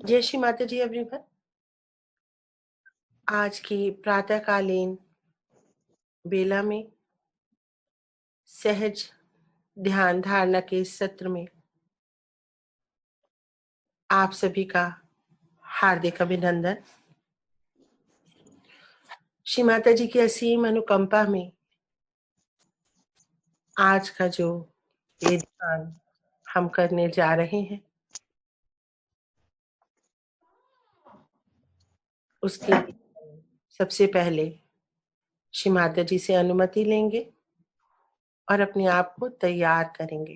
जय श्री माता जी एवरीवन। आज की प्रातःकालीन बेला में सहज ध्यान धारणा के इस सत्र में आप सभी का हार्दिक अभिनंदन। श्री माता जी की असीम अनुकंपा में आज का जो ये ध्यान हम करने जा रहे हैं उसके लिए सबसे पहले श्री माता जी से अनुमति लेंगे और अपने आप को तैयार करेंगे।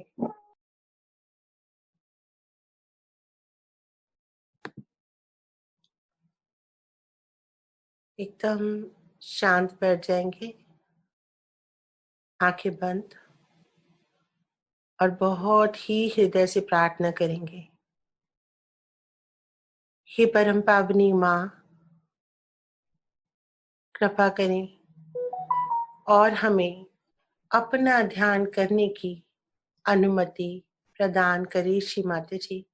एकदम शांत बैठ जाएंगे, आंखें बंद, और बहुत ही हृदय से प्रार्थना करेंगे। हे परम पावनी माँ, कृपा करें और हमें अपना ध्यान करने की अनुमति प्रदान करें। श्री माता जी,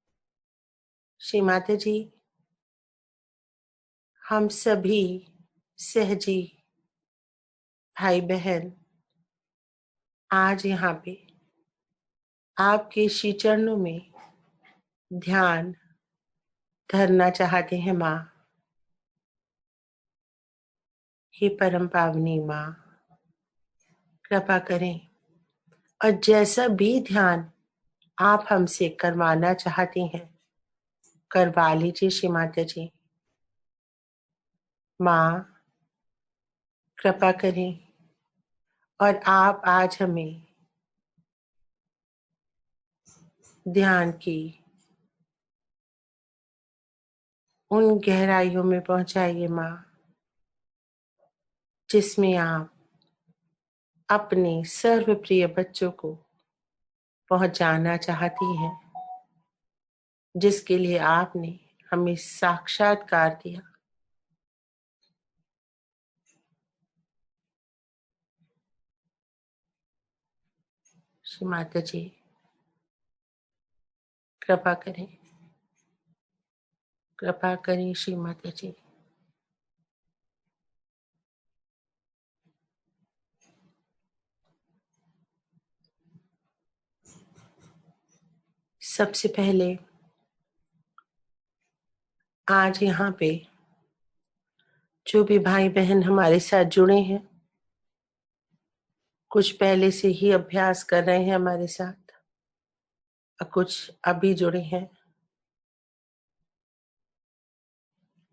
श्री माता जी, हम सभी सहजी भाई बहन आज यहाँ पे आपके श्री चरणों में ध्यान धरना चाहते हैं। माँ, हे परम पावनी माँ, कृपा करें और जैसा भी ध्यान आप हमसे करवाना चाहती हैं करवा लीजिए। श्री माता जी, माँ कृपा करें और आप आज हमें ध्यान की उन गहराइयों में पहुंचाइए माँ, जिसमें आप अपने सर्वप्रिय बच्चों को पहुंचाना चाहती हैं, जिसके लिए आपने हमें साक्षात्कार दिया। श्री माता जी, कृपा करें, कृपा करें। श्री माता जी, सबसे पहले आज यहाँ पे जो भी भाई बहन हमारे साथ जुड़े हैं, कुछ पहले से ही अभ्यास कर रहे हैं हमारे साथ और कुछ अभी जुड़े हैं,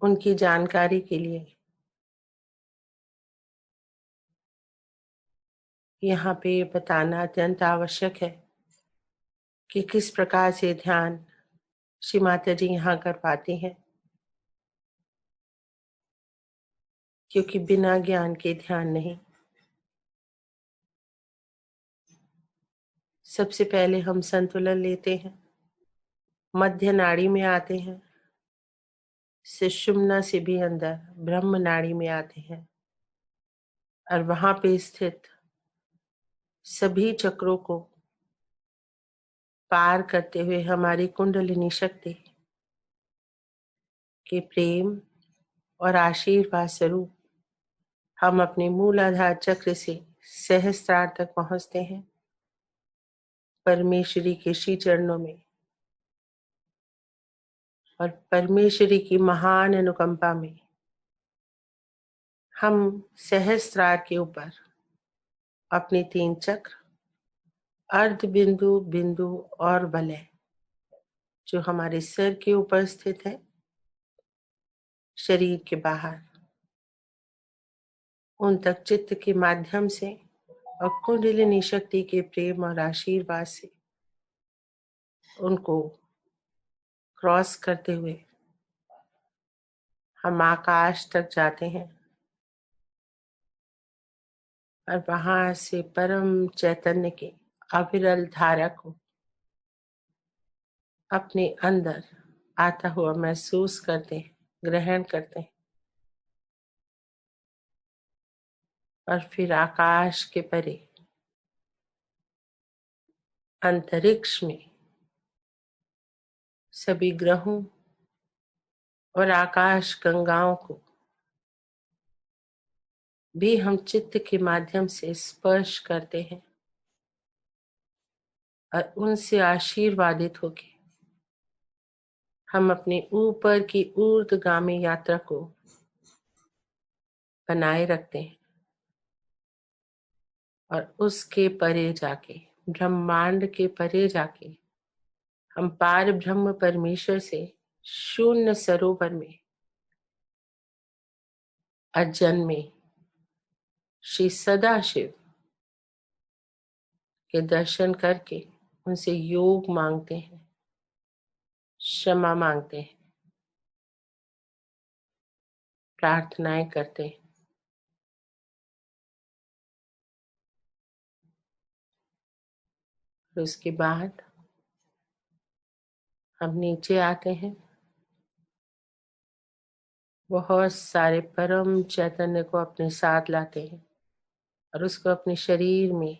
उनकी जानकारी के लिए यहाँ पे ये बताना अत्यंत आवश्यक है कि किस प्रकार से ध्यान श्री माता जी यहाँ कर पाती हैं, क्योंकि बिना ज्ञान के ध्यान नहीं। सबसे पहले हम संतुलन लेते हैं, मध्य नाड़ी में आते हैं, सुषुम्ना से भी अंदर ब्रह्म नाड़ी में आते हैं और वहां पे स्थित सभी चक्रों को पार करते हुए हमारी कुंडलिनी शक्ति के प्रेम और आशीर्वाद स्वरूप हम अपने मूलाधार चक्र से सहस्त्रार तक पहुंचते हैं। परमेश्वरी के श्री चरणों में और परमेश्वरी की महान अनुकंपा में हम सहस्त्रार के ऊपर अपने 3 चक्र अर्ध बिंदु, बिंदु और वलय जो हमारे सिर के ऊपर स्थित है, शरीर के बाहर, उन तक चित्त के माध्यम से और कुंडलिनी शक्ति के प्रेम और आशीर्वाद से उनको क्रॉस करते हुए हम आकाश तक जाते हैं और वहां से परम चैतन्य के अविरल धारा को अपने अंदर आता हुआ महसूस करते हैं, ग्रहण करते हैं और फिर आकाश के परे अंतरिक्ष में सभी ग्रहों और आकाश गंगाओं को भी हम चित्त के माध्यम से स्पर्श करते हैं और उनसे आशीर्वादित होके हम अपने ऊपर की ऊर्ध्वगामी यात्रा को बनाए रखते हैं और उसके परे जाके, ब्रह्मांड के परे जाके हम पार ब्रह्म परमेश्वर से शून्य सरोवर में अजन्मे श्री सदाशिव के दर्शन करके उनसे योग मांगते हैं, क्षमा मांगते हैं, प्रार्थनाएं करते हैं। और उसके बाद हम नीचे आते हैं, बहुत सारे परम चैतन्य को अपने साथ लाते हैं और उसको अपने शरीर में,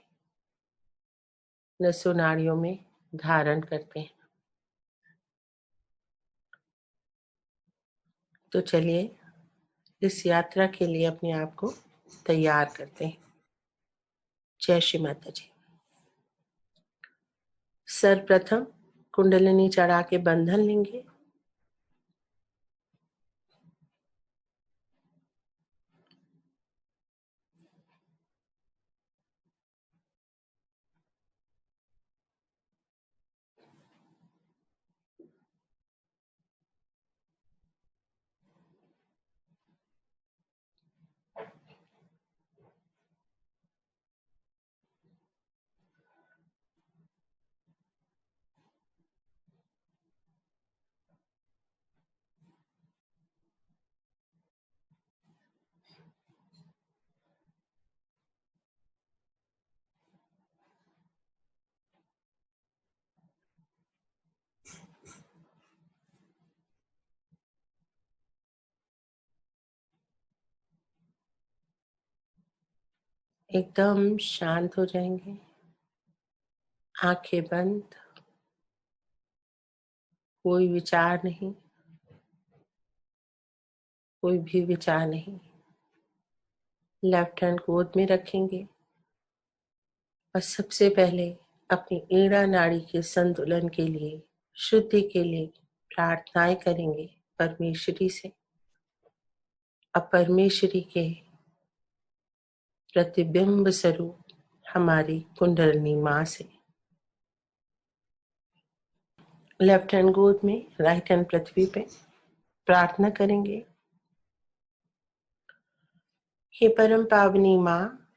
नसों नाड़ियों में धारण करते हैं। तो चलिए इस यात्रा के लिए अपने आप को तैयार करते हैं। जय श्री माता जी। सर्वप्रथम कुंडलिनी चढ़ा के बंधन लेंगे। एकदम शांत हो जाएंगे, आंखें बंद, कोई विचार नहीं, कोई भी विचार नहीं। लेफ्ट हैंड गोद में रखेंगे और सबसे पहले अपनी ईड़ा नाड़ी के संतुलन के लिए, शुद्धि के लिए प्रार्थनाएं करेंगे परमेश्वरी से। अब परमेश्वरी के प्रतिबिंब स्वरूप हमारी कुंडलिनी माँ से लेफ्ट हैंड गोद में, राइट हैंड पृथ्वी पे प्रार्थना करेंगे। हे परम पावनी माँ,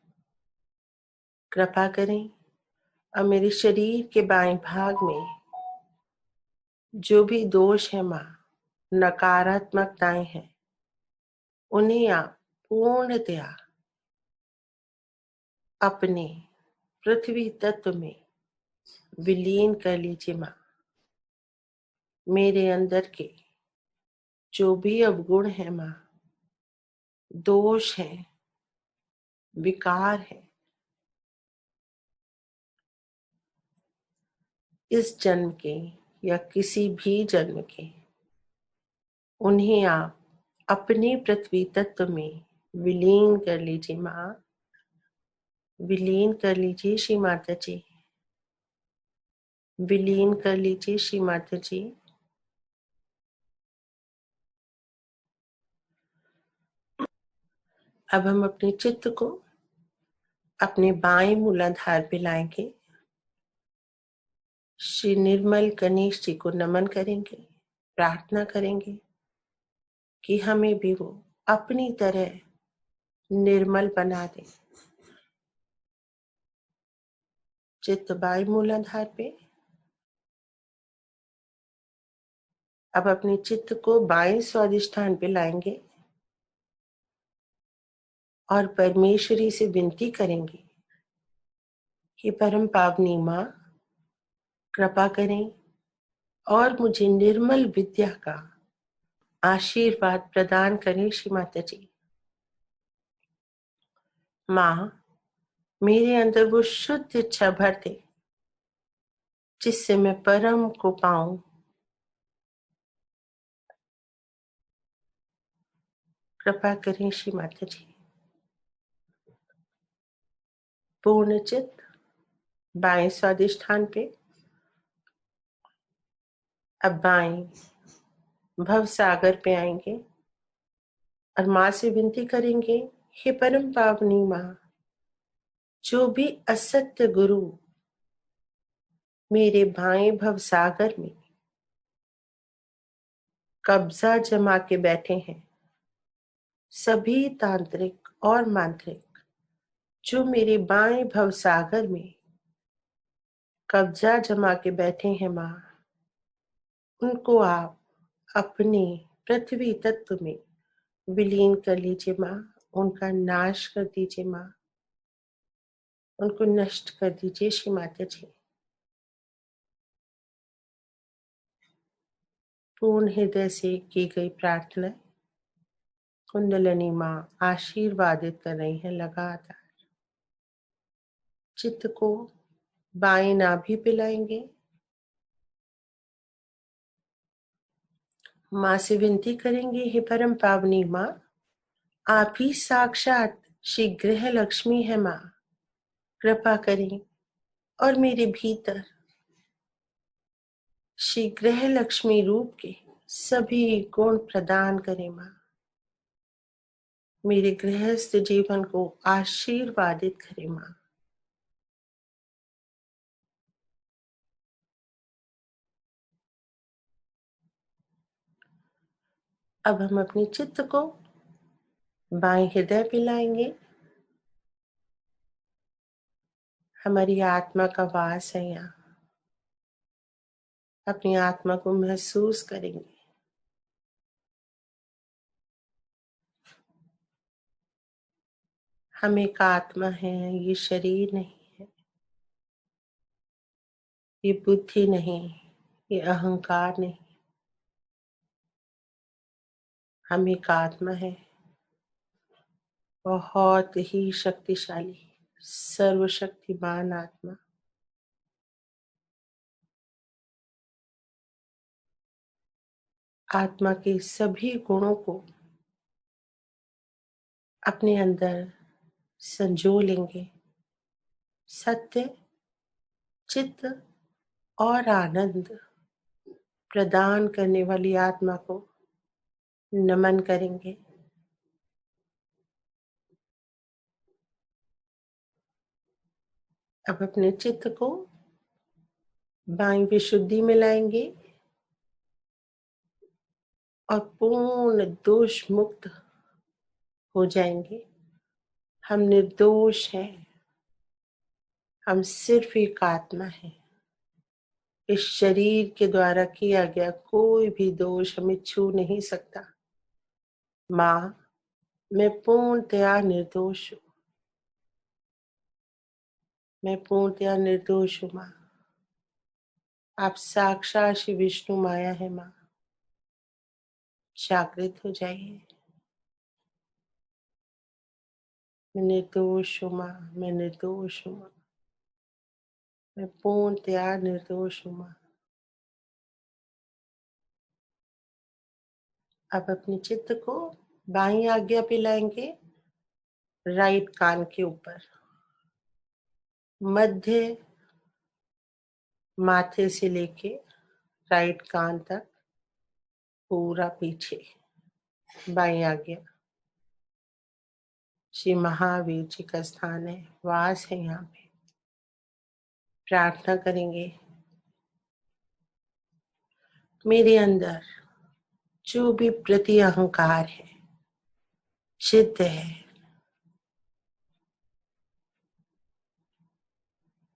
कृपा करें और मेरे शरीर के बाएं भाग में जो भी दोष है माँ, नकारात्मकताएं हैं, उन्हें आप पूर्णतया अपने पृथ्वी तत्व में विलीन कर लीजिए माँ। मेरे अंदर के जो भी अवगुण है माँ, दोष है, विकार है, इस जन्म के या किसी भी जन्म के, उन्हें आप अपने पृथ्वी तत्व में विलीन कर लीजिए माँ। विलीन कर लीजिए श्री माता जी, विलीन कर लीजिए श्री माता जी। अब हम अपने चित्त को अपने बाएं मूलाधार पे लाएंगे। श्री निर्मल गणेश जी को नमन करेंगे, प्रार्थना करेंगे कि हमें भी वो अपनी तरह निर्मल बना दे। चित्त बाएं मूलाधार पे। अब अपने चित्त को बाएं स्वादिष्ठान पे लाएंगे और परमेश्वरी से विनती करेंगे कि परम पावनी माँ, कृपा करें और मुझे निर्मल विद्या का आशीर्वाद प्रदान करें श्री माता जी। माँ, मेरे अंदर वो शुद्ध इच्छा भर दे जिससे मैं परम को पाऊं। कृपा करें श्री माता जी। पूर्ण चित्त बाएं स्वादिष्ठान पे। अब बाएं भव सागर पे आएंगे और माँ से विनती करेंगे, हे परम पावनी माँ, जो भी असत्य गुरु मेरे बाएं भव सागर में कब्जा जमा के बैठे हैं, सभी तांत्रिक और मांत्रिक जो मेरे बाएं भव सागर में कब्जा जमा के बैठे हैं माँ, उनको आप अपने पृथ्वी तत्व में विलीन कर लीजिए माँ। उनका नाश कर दीजिए माँ, उनको नष्ट कर दीजिए श्री माता जी। पूर्ण हृदय से की गई प्रार्थना कुंडलिनी माँ आशीर्वादित कर रही है लगातार। चित्त को बाएं नाभि पे लाएंगे। माँ से विनती करेंगे, हे परम पावनी माँ, आप ही साक्षात श्री गृह लक्ष्मी है माँ, कृपा करें और मेरे भीतर श्री गृह लक्ष्मी रूप के सभी गुण प्रदान करें माँ। मेरे गृहस्थ जीवन को आशीर्वादित करें माँ। अब हम अपने चित्त को बाएं हृदय पे लाएंगे। हमारी आत्मा का वास है यहाँ। अपनी आत्मा को महसूस करेंगे। हम एक आत्मा है, ये शरीर नहीं है, ये बुद्धि नहीं, ये अहंकार नहीं। हम एक आत्मा है, बहुत ही शक्तिशाली सर्वशक्तिमान आत्मा। आत्मा के सभी गुणों को अपने अंदर संजो लेंगे। सत्य, चित्त और आनंद प्रदान करने वाली आत्मा को नमन करेंगे। अब अपने चित्त को बाएं विशुद्धि में लाएंगे और पूर्ण दोष मुक्त हो जाएंगे। हम निर्दोष हैं। हम सिर्फ एक आत्मा है। इस शरीर के द्वारा किया गया कोई भी दोष हमें छू नहीं सकता। माँ, मैं पूर्णतया निर्दोष हूँ। मैं पूर्णतया निर्दोष हूँ माँ। आप साक्षात श्री विष्णु माया है माँ। जागृत हो जाइए। मैं निर्दोष हूँ माँ। मैं निर्दोष हूँ माँ। मैं पूर्णतया निर्दोष हूँ माँ। अब अपने चित्त को बाईं आज्ञा पे लाएंगे, राइट कान के ऊपर, मध्य माथे से लेके राइट कान तक पूरा पीछे। बाईं आज्ञा श्री महावीर जी का स्थान है, वास है यहाँ पे। प्रार्थना करेंगे, मेरे अंदर जो भी प्रति अहंकार है, चित्त है,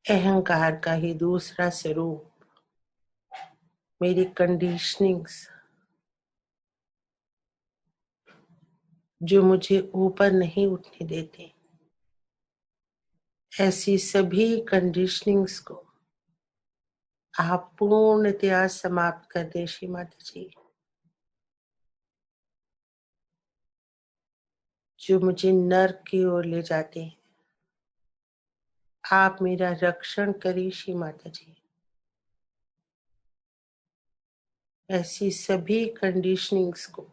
अहंकार का ही दूसरा स्वरूप, मेरी कंडीशनिंग्स जो मुझे ऊपर नहीं उठने देते, ऐसी सभी कंडीशनिंग्स को आप पूर्णतया समाप्त कर दें श्री माता जी। जो मुझे नर्क की ओर ले जाते हैं, आप मेरा रक्षण करिए श्री माता जी। ऐसी सभी कंडीशनिंग्स को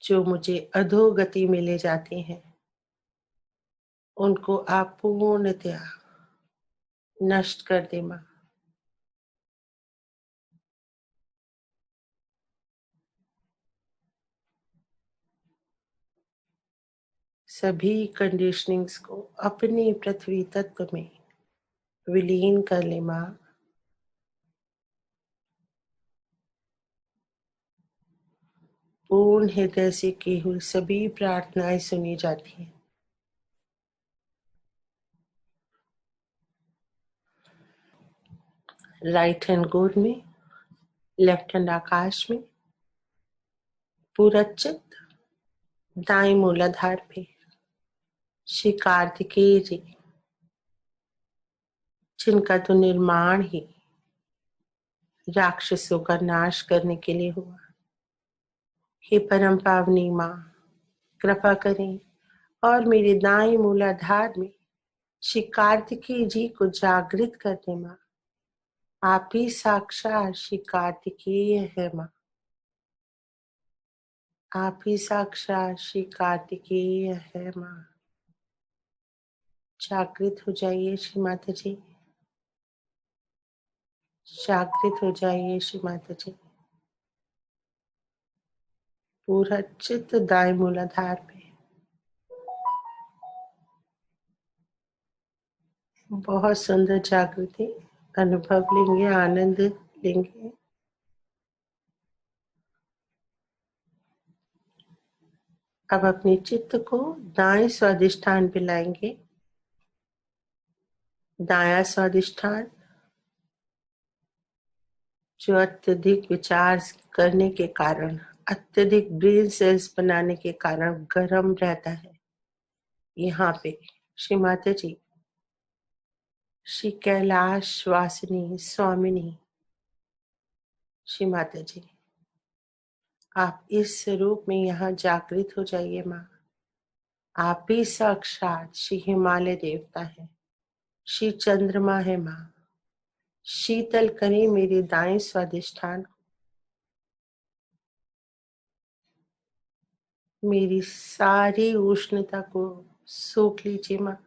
जो मुझे अधोगति में ले जाती हैं, उनको आप पूर्णतया नष्ट कर दे माँ। सभी कंडीशनिंग्स को अपनी पृथ्वी तत्व में विलीन कर ले माँ। पूर्ण हृदय से की हुई सभी प्रार्थनाएं सुनी जाती हैं। राइट हैंड गोद में, लेफ्ट हैंड आकाश में, पूरा चित्त दाएं मूलाधार पे। श्री कार्तिकेय जी, जिनका तो निर्माण ही राक्षसों का नाश करने के लिए हुआ, हे परम पावनी माँ, कृपा करें और मेरे दाएं मूलाधार में श्री कार्तिकेय जी को जागृत कर दे माँ। आप ही साक्षात श्री कार्तिकेय है माँ। आप ही साक्षात श्री कार्तिकेय है माँ। जागृत हो जाइए श्री माता जी, जागृत हो जाइए श्री माता जी। पूरा चित्त दाएं मूलाधार पे। बहुत सुंदर जागृति अनुभव लेंगे, आनंद लेंगे। अब अपने चित्त को दाएं स्वादिष्ठान पे लाएंगे। दायां स्वादिष्ठान जो अत्यधिक विचार करने के कारण, अत्यधिक ब्रेन सेल्स बनाने के कारण गर्म रहता है। यहाँ पे श्री माता जी, श्री कैलाश वासिनी स्वामिनी श्री माता जी, आप इस स्वरूप में यहाँ जागृत हो जाइए माँ। आप ही साक्षात श्री हिमालय देवता है, श्री चंद्रमा है माँ। शीतल करें मेरे दाएं स्वादिष्ठान, मेरी सारी उष्णता को सोख लीजिए माँ।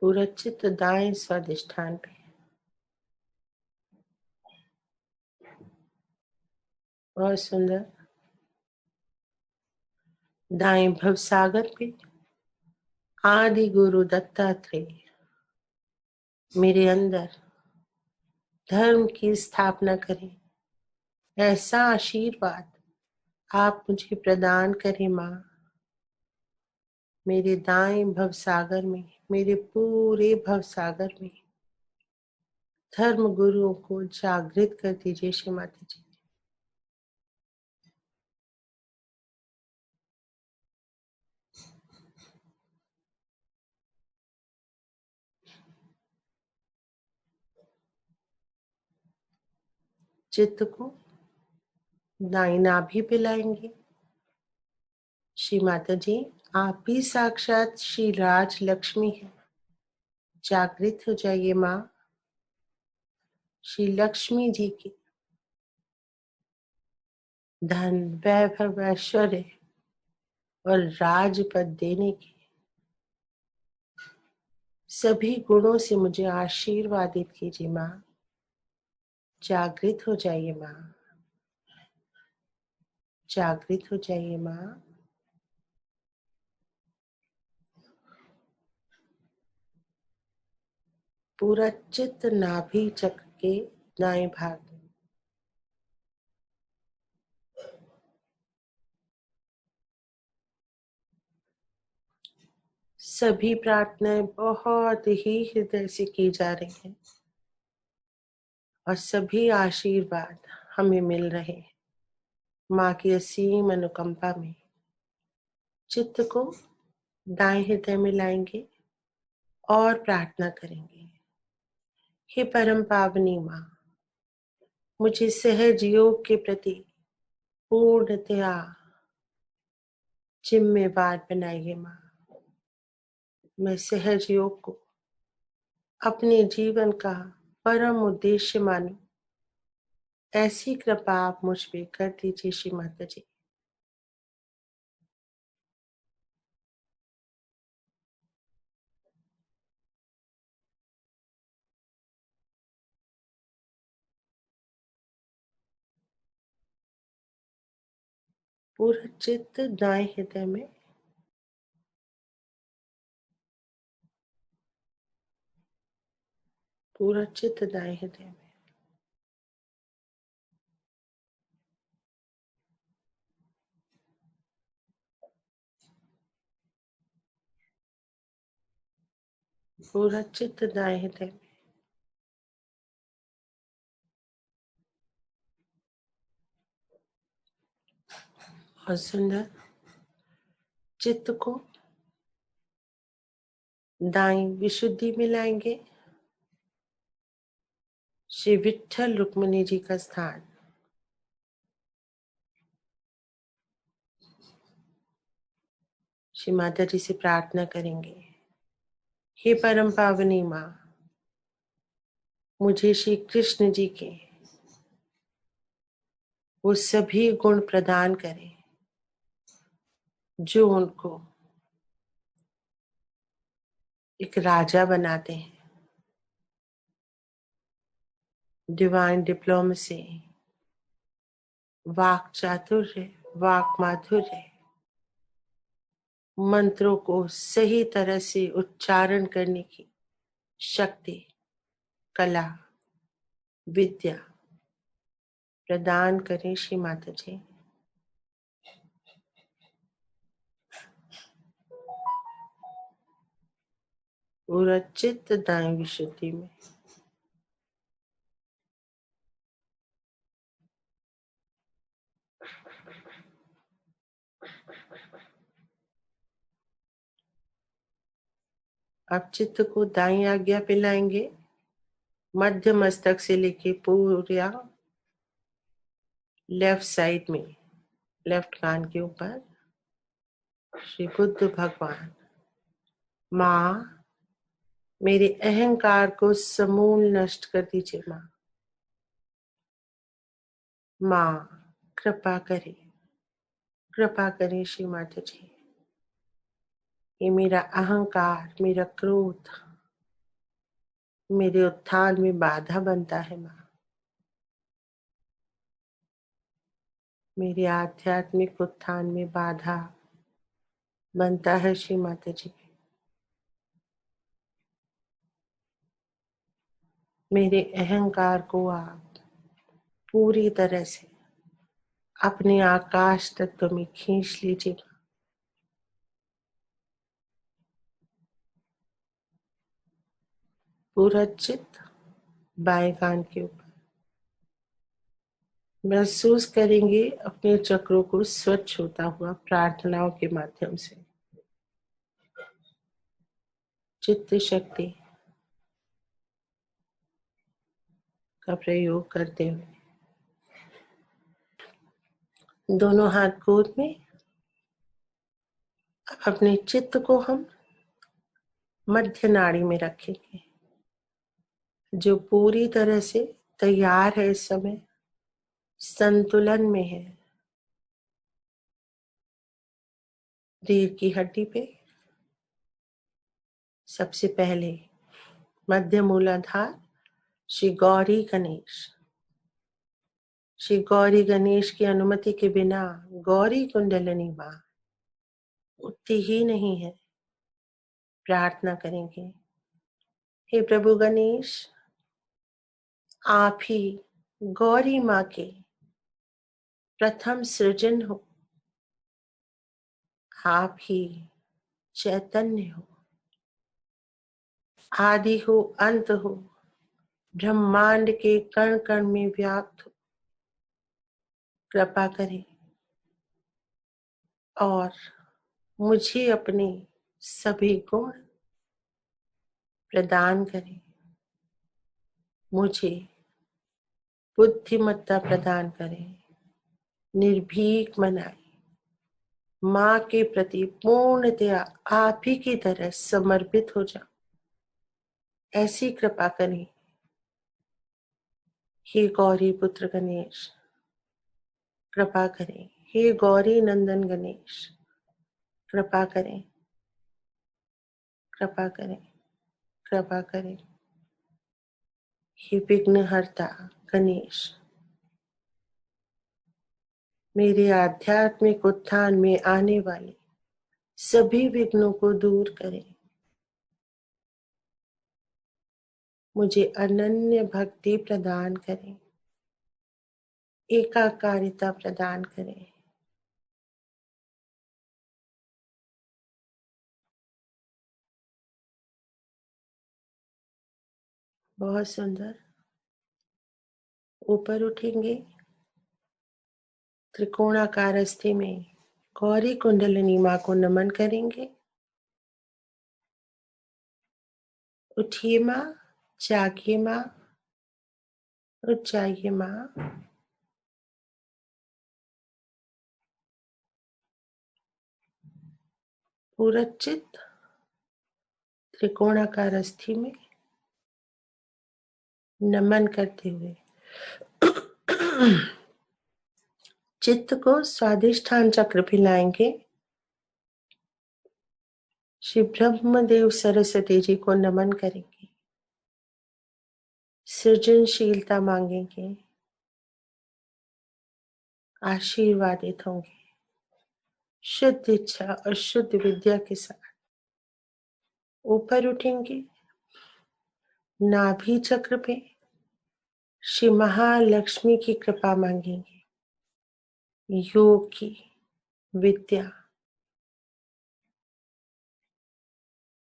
पूरा चित्त दाएं स्वादिष्ठान पे। बहुत सुंदर। दाएं भवसागर पे आदि गुरु दत्तात्रेय मेरे अंदर धर्म की स्थापना करें, ऐसा आशीर्वाद आप मुझे प्रदान करें माँ। मेरे दाएं भवसागर में, मेरे पूरे भवसागर में धर्म गुरुओं को जागृत कर दीजिए श्री माता जी। चित्त को दाई नाभि पे लाएंगे। श्री माता जी, आप भी साक्षात श्री राज लक्ष्मी है, जागृत हो जाइए माँ। श्री लक्ष्मी जी की धन वैभव ऐश्वर्य और राजपद देने की सभी गुणों से मुझे आशीर्वादित कीजिए माँ। जागृत हो जाइए माँ, जागृत हो जाइए माँ। पूरा चित्त नाभि चक्र के दाएं भाग में। सभी प्रार्थनाएं बहुत ही हृदय से की जा रही हैं और सभी आशीर्वाद हमें मिल रहे हैं माँ की असीम अनुकंपा में। चित्त को दाएं हृदय में लाएंगे और प्रार्थना करेंगे, हे परम पावनी माँ, मुझे सहज योग के प्रति पूर्णतया जिम्मेवार बनाइए माँ। मैं सहज योग को अपने जीवन का परम उद्देश्य मानूं, ऐसी कृपा आप मुझ पे कर दीजिए श्री माता जी। पूरा चित्त दाएं हृदय में, पूरा चित्त दाएं हृदय में। पूरा चित्त दाएं हृदय में। और सुंदर चित्त को दाएं विशुद्धि में लाएंगे। श्री विट्ठल रुक्मिणी जी का स्थान। श्री माता जी से प्रार्थना करेंगे, हे परम पावनी माँ, मुझे श्री कृष्ण जी के वो सभी गुण प्रदान करें जो उनको एक राजा बनाते हैं। डिवाइन डिप्लोमेसी, वाक चातुर्य, वाक माधुर्य, मंत्रों को सही तरह से उच्चारण करने की शक्ति, कला, विद्या प्रदान करें श्री माता जी। पूरा चित्त दाएं विशुद्धि में। अब चित्त को दाई आज्ञा पे लाएंगे, मध्य मस्तक से लेके पूरा लेफ्ट साइड में, लेफ्ट कान के ऊपर। श्री बुद्ध भगवान, माँ मेरे अहंकार को समूल नष्ट कर दीजिए माँ। माँ कृपा करें, कृपा करें श्री माता जी। ये मेरा अहंकार, मेरा क्रोध मेरे उत्थान में बाधा बनता है माँ। मेरे आध्यात्मिक उत्थान में बाधा बनता है श्री माता जी। मेरे अहंकार को आप पूरी तरह से अपने आकाश तत्व में खींच लीजिए। पूरा चित्त बाएं कान के ऊपर। महसूस करेंगे अपने चक्रों को स्वच्छ होता हुआ प्रार्थनाओं के माध्यम से। चित्त शक्ति का प्रयोग करते हुए दोनों हाथ गोद में अपने चित्त को हम मध्य नाड़ी में रखेंगे, जो पूरी तरह से तैयार है, इस समय संतुलन में है। रीढ़ की हड्डी पे सबसे पहले मध्य मूलाधार श्री गौरी गणेश। श्री गौरी गणेश की अनुमति के बिना गौरी कुंडलिनी मां उठती ही नहीं है। प्रार्थना करेंगे, हे प्रभु गणेश, आप ही गौरी माँ के प्रथम सृजन हो, आप ही चैतन्य हो, आदि हो, अंत हो, ब्रह्मांड के कण कण में व्याप्त हो। कृपा करें और मुझे अपने सभी गुण प्रदान करें, मुझे बुद्धिमत्ता प्रदान करें, निर्भीक बनाए, माँ के प्रति पूर्णतया आप ही की तरह समर्पित हो जाओ, ऐसी कृपा करें। हे गौरी पुत्र गणेश, कृपा करें। हे गौरी नंदन गणेश, कृपा करें, कृपा करें, कृपा करें। हे विघ्नहर्ता गणेश, मेरे आध्यात्मिक उत्थान में आने वाले सभी विघ्नों को दूर करें। मुझे अनन्य भक्ति प्रदान करें, एकाकारिता प्रदान करें। बहुत सुंदर। ऊपर उठेंगे, त्रिकोणाकार स्थिति में गौरी कुंडलिनी माँ को नमन करेंगे। उठिए माँ, जागिए माँ, उठ जाइए माँ। पूरा चित्त त्रिकोणाकार स्थिति में नमन करते हुए चित्त को स्वादिष्ठान चक्र पे लाएंगे। श्री ब्रह्मदेव सरस्वती जी को नमन करेंगे, सृजनशीलता मांगेंगे, आशीर्वादित होंगे शुद्ध इच्छा और शुद्ध विद्या के साथ। ऊपर उठेंगे, नाभि चक्र पे श्री महालक्ष्मी की कृपा मांगेंगे, योग की, विद्या,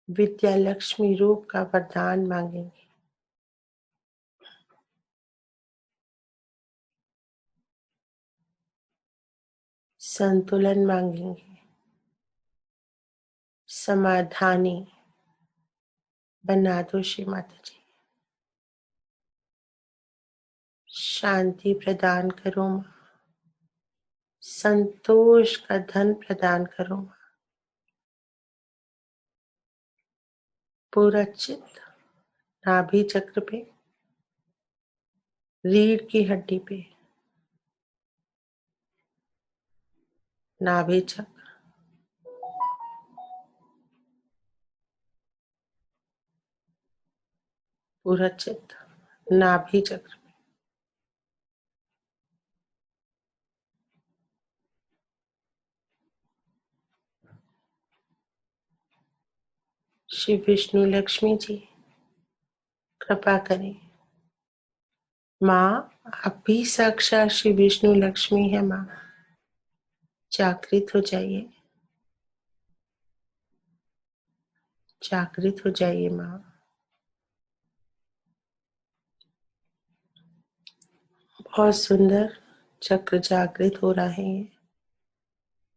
विद्या लक्ष्मी रूप का वरदान मांगेंगे। संतुलन मांगेंगे, समाधानी बना दो श्री माता जी। शांति प्रदान करो माँ, संतोष का धन प्रदान करो माँ। पूरा चित्त नाभि चक्र पे, रीढ़ की हड्डी पे, नाभि चक्र, पूरा चित्त नाभि चक्र, श्री विष्णु लक्ष्मी जी कृपा करें। माँ, आप भी साक्षात श्री विष्णु लक्ष्मी है माँ, जागृत हो जाइए, जागृत हो जाइए माँ। बहुत सुंदर चक्र जागृत हो रहा है।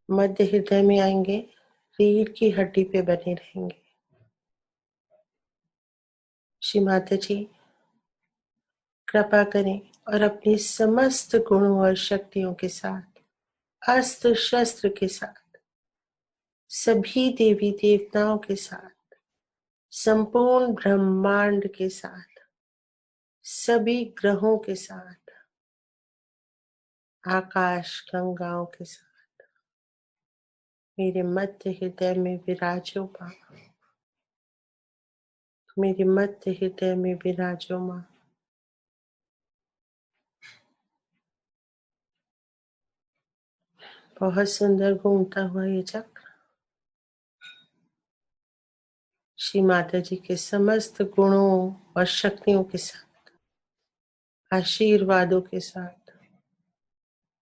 मध्य हृदय में आएंगे, रीढ़ की हड्डी पे बने रहेंगे। श्री माता जी कृपा करें और अपनी समस्त गुणों और शक्तियों के साथ, अस्त्र शस्त्र के साथ, सभी देवी देवताओं के साथ, संपूर्ण ब्रह्मांड के साथ, सभी ग्रहों के साथ, आकाश गंगाओं के साथ मेरे मध्य हृदय में विराजो माँ, मेरे मध्य हृदय में विराजो माँ। बहुत सुंदर घूमता हुआ ये चक्र श्री माता जी के समस्त गुणों और शक्तियों के साथ, आशीर्वादों के साथ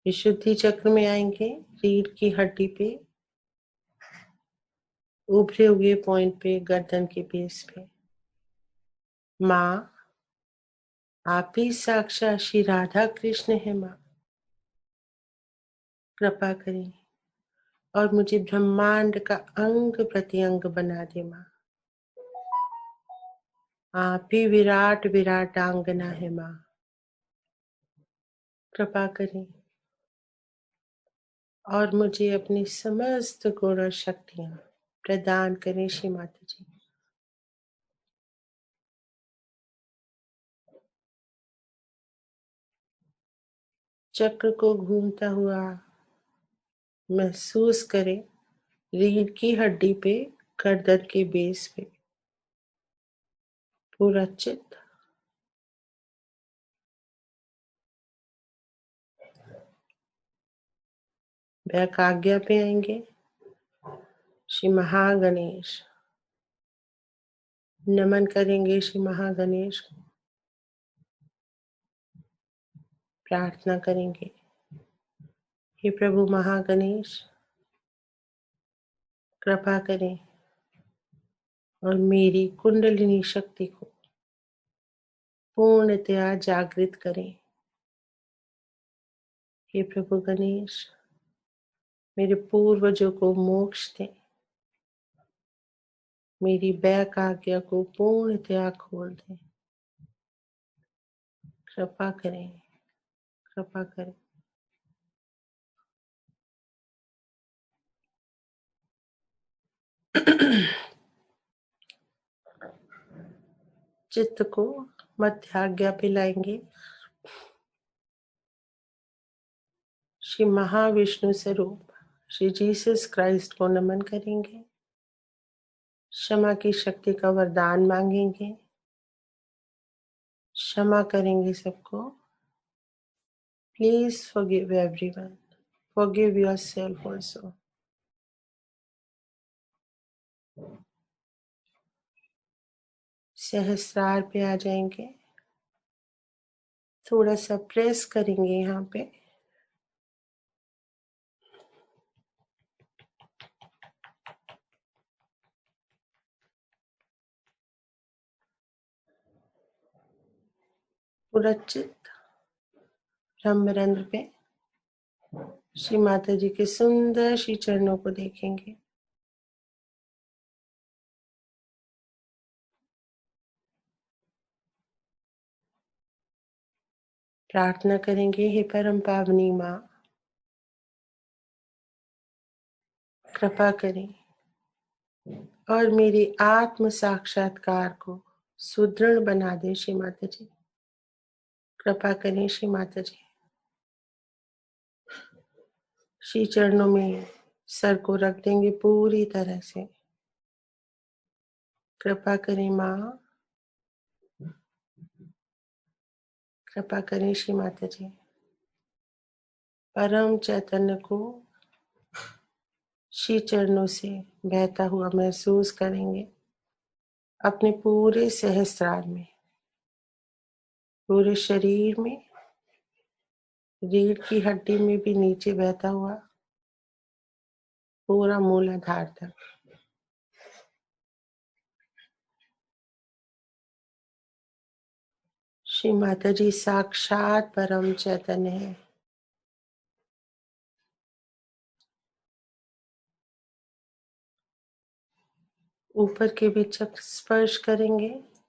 विशुद्धि चक्र में आएंगे, रीढ़ की हड्डी पे, उभरे हुए पॉइंट पे, गर्दन के बेस पे। माँ, आप ही साक्षात श्री राधा कृष्ण है माँ, कृपा करें और मुझे ब्रह्मांड का अंग प्रत्यंग बना दे माँ। आप ही विराट विराटांगना है माँ, कृपा करें और मुझे अपनी समस्त गुण और शक्तियां प्रदान करें श्री माता जी। चक्र को घूमता हुआ महसूस करें रीढ़ की हड्डी पे, गर्दन के बेस पे। पूरा चित्त वैकाग्या पे आएंगे। श्री महागणेश नमन करेंगे। श्री महागणेश को प्रार्थना करेंगे, हे प्रभु महागणेश कृपा करें और मेरी कुंडलिनी शक्ति को पूर्णतया जागृत करें। हे प्रभु गणेश मेरे पूर्वजों को मोक्ष दें, मेरी बैक आज्ञा को पूर्णतया खोल दें। कृपा करें, कृपा करें। चित्त को मध्य आज्ञा पे लाएंगे। श्री महाविष्णु स्वरूप श्री जीसस क्राइस्ट को नमन करेंगे। क्षमा की शक्ति का वरदान मांगेंगे। क्षमा करेंगे सबको। Please forgive everyone, forgive yourself also. सहस्रार पे आ जाएंगे। थोड़ा सा प्रेस करेंगे यहाँ पे। पूरा चित्त ब्रह्मरंध्र पे श्री माता जी के सुंदर श्री चरणों को देखेंगे। प्रार्थना करेंगे, हे परम पावनी माँ कृपा करें और मेरे आत्म साक्षात्कार को सुदृढ़ बना दे। श्री माता जी कृपा करें। श्री माता जी श्री चरणों में सर को रख देंगे पूरी तरह से। कृपा करें माँ, कृपा करें श्री माता जी। परम चैतन्य को श्री चरणों से बहता हुआ महसूस करेंगे अपने पूरे सहस्त्रार में, पूरे शरीर में, रीढ़ की हड्डी में भी नीचे बहता हुआ पूरा मूलाधार तक। श्री माता जी साक्षात परम चैतन्य है। ऊपर के भी चक्र स्पर्श करेंगे,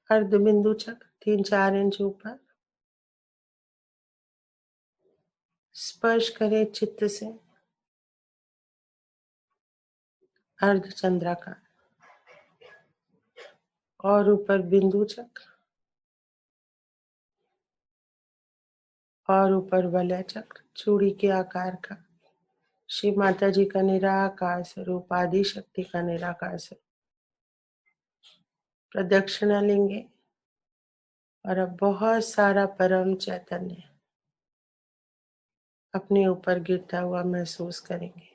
अर्ध बिंदु चक्र 3-4 इंच ऊपर स्पर्श करें चित्त से। अर्ध चंद्राकार और ऊपर बिंदु चक्र और ऊपर वलय चक्र चूड़ी के आकार का। श्री माता जी का निराकार स्वरूप, आदि शक्ति का निराकार स्वरूप। प्रदक्षिणा लेंगे और अब बहुत सारा परम चैतन्य अपने ऊपर गिरता हुआ महसूस करेंगे।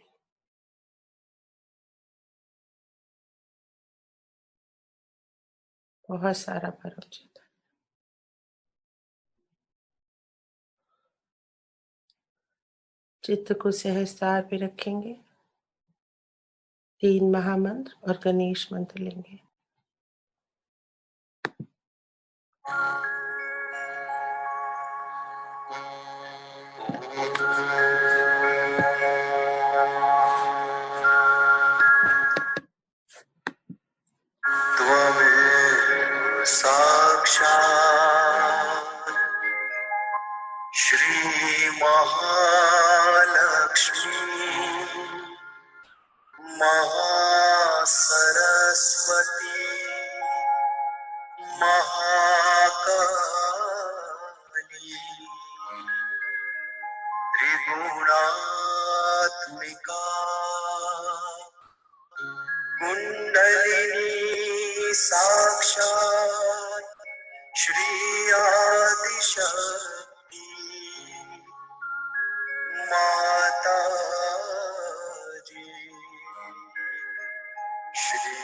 बहुत सारा परम चैतन्य। चित्त को सहस्त्रार पे रखेंगे। 3 महामंत्र और गणेश मंत्र लेंगे। त्वमेव साक्षात् श्री महालक्ष्मी त्रिगुणात्मिका कुंडलिनी साक्षात् श्री आदिशक्ति माता जी श्री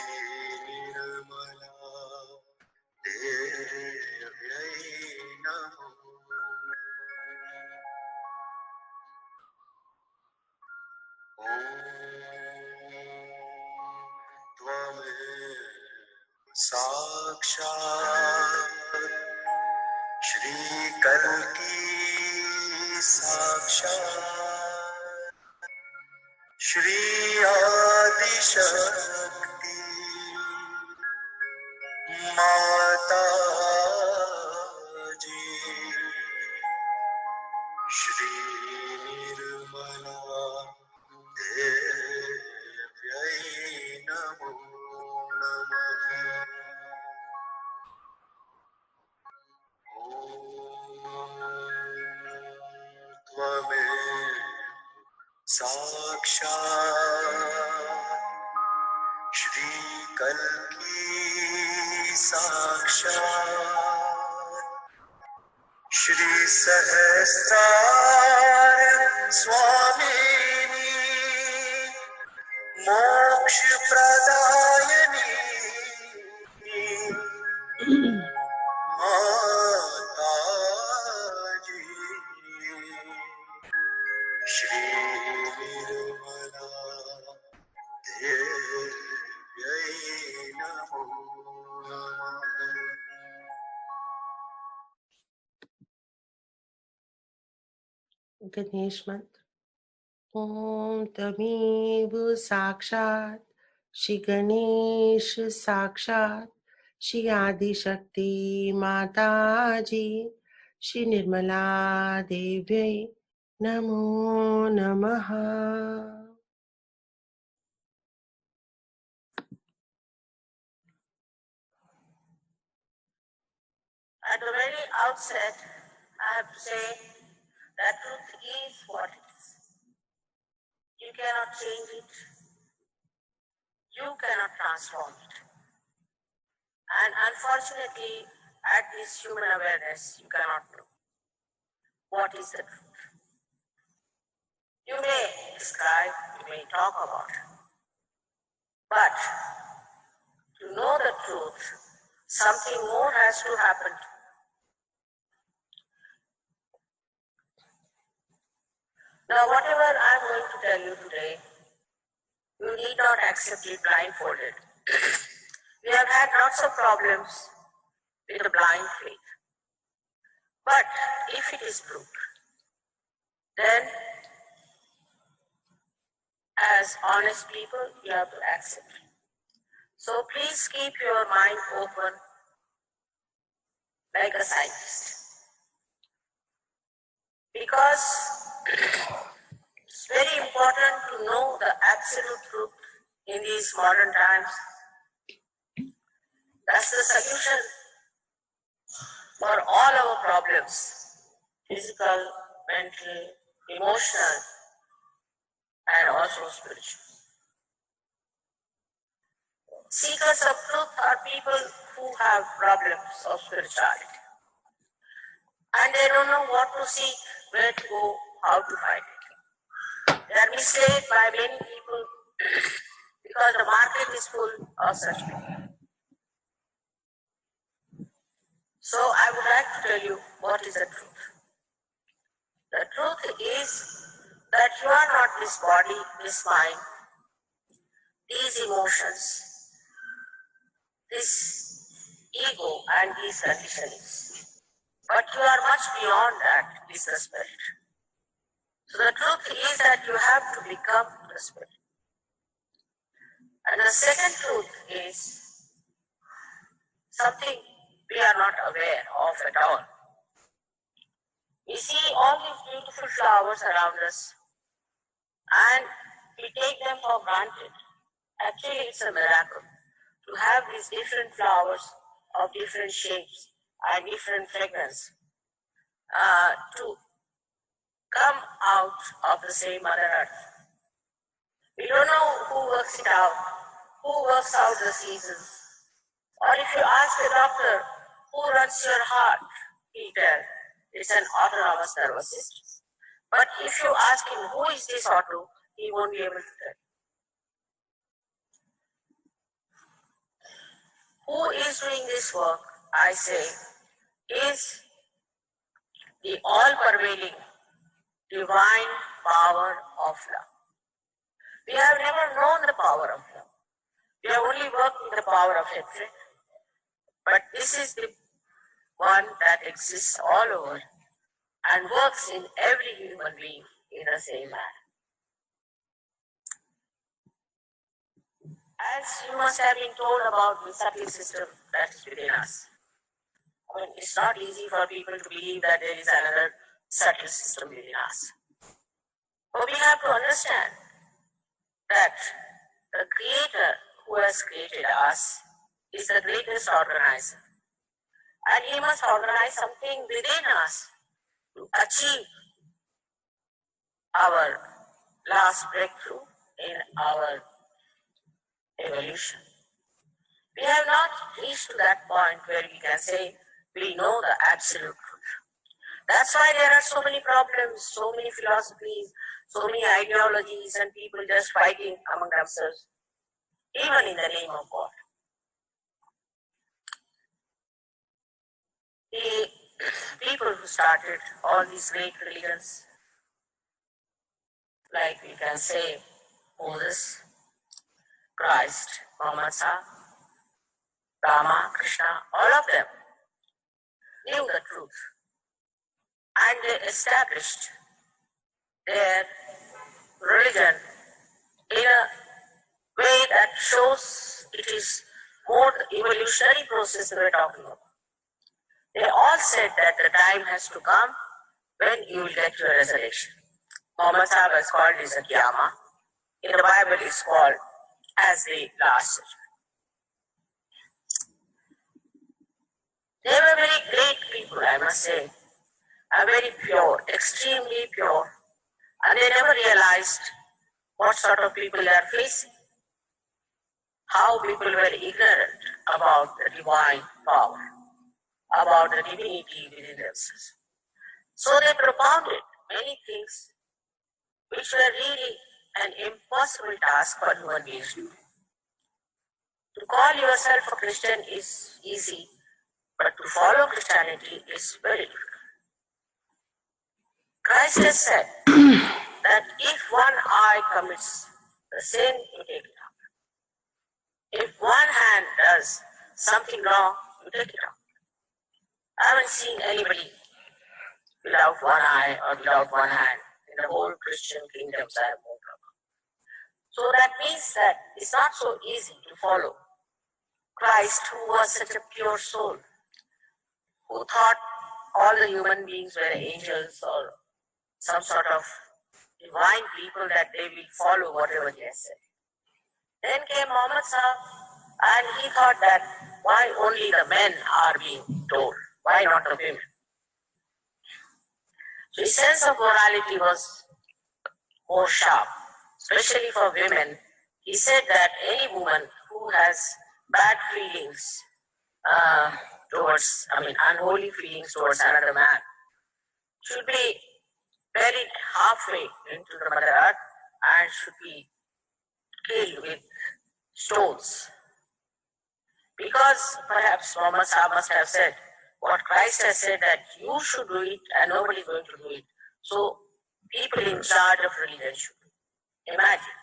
निर्मला देव्यै नमः। त्वमेव साक्षात् श्री कल्की साक्षात् श्री आदिशक्ति माता जी श्री निर्मला देव्यै नमो नमः। त्वमेव साक्षात् श्री कल्की साक्षात् श्री सहस्रार स्वामिनी मोक्ष प्रदायिनी माता जी श्री निर्मला देव्यै नमो नमः। गणेश मंत्र। ओम तमेव साक्षात् श्री गणेश साक्षात् श्री आदिशक्ति माता जी श्री निर्मला देव्यै नमो नमः। At the very outset, I have to say that truth is what it is. You cannot change it. You cannot transform it. And unfortunately, at this human awareness, you cannot know what is the truth. You may describe, you may talk about it. But to know the truth, something more has to happen. Now, whatever I'm going to tell you today, you need not accept it blindfolded. We have had lots of problems with the blind faith. But if it is proved, then as honest people, you have to accept it. So please keep your mind open like a scientist. Because it's very important to know the absolute truth in these modern times. That's the solution for all our problems, physical, mental, emotional, and also spiritual. Seekers of truth are people who have problems of spirituality. And they don't know what to seek, where to go, how to find it. They are misled by many people because the market is full of such people. So I would like to tell you what is the truth. The truth is that you are not this body, this mind, these emotions, this ego and these conditionings. But you are much beyond that, is the spirit. So the truth is that you have to become the spirit. And the second truth is something we are not aware of at all. We see all these beautiful flowers around us and we take them for granted. Actually, it's a miracle to have these different flowers of different shapes and different fragrance to come out of the same Mother Earth. We don't know who works it out, who works out the seasons. Or if you ask a doctor, who runs your heart, he'll tell, it's an autonomous nervous system. But if you ask him, who is this auto, he won't be able to tell. Who is doing this work, I say, is the all-pervading divine power of love. We have never known the power of love. We have only worked in the power of hatred. But this is the one that exists all over and works in every human being in the same manner. As you must have been told about the subtle system that is within us. I mean, it's not easy for people to believe that there is another subtle system within us. But we have to understand that the Creator who has created us is the greatest organizer. And He must organize something within us to achieve our last breakthrough in our evolution. We have not reached to that point where we can say we know the absolute truth. That's why there are so many problems, so many philosophies, so many ideologies, and people just fighting among themselves, even in the name of God. The people who started all these great religions, like we can say Moses, Christ, Muhammad, Rama, Krishna, all of them knew the truth and they established their religion in a way that shows it is more the evolutionary process we're talking about. They all said that the time has to come when you will get your resurrection. Muhammad Sahib is called as a Qiyamah. In the Bible it's called as the last judgment. They were very great people, I must say, and very pure, extremely pure, and they never realized what sort of people they are facing, how people were ignorant about the divine power, about the divinity within themselves. So they propounded many things which were really an impossible task for human beings to do. To call yourself a Christian is easy, but to follow Christianity is very difficult. Christ has said that if one eye commits the sin, you take it out. If one hand does something wrong, you take it out. I haven't seen anybody without one eye or without one hand. In the whole Christian kingdoms, I have moved around. So that means that it's not so easy to follow Christ, who was such a pure soul, who thought all the human beings were angels or some sort of divine people that they will follow whatever he has said. Then came Muhammad Sahib, and he thought that why only the men are being told, why not the women? So his sense of morality was more sharp, especially for women. He said that any woman who has bad feelings unholy feelings towards another man should be buried halfway into the Mother Earth and should be killed with stones. Because perhaps Muhammad Sahib must have said what Christ has said, that you should do it and nobody is going to do it. So people in charge of religion should. Imagine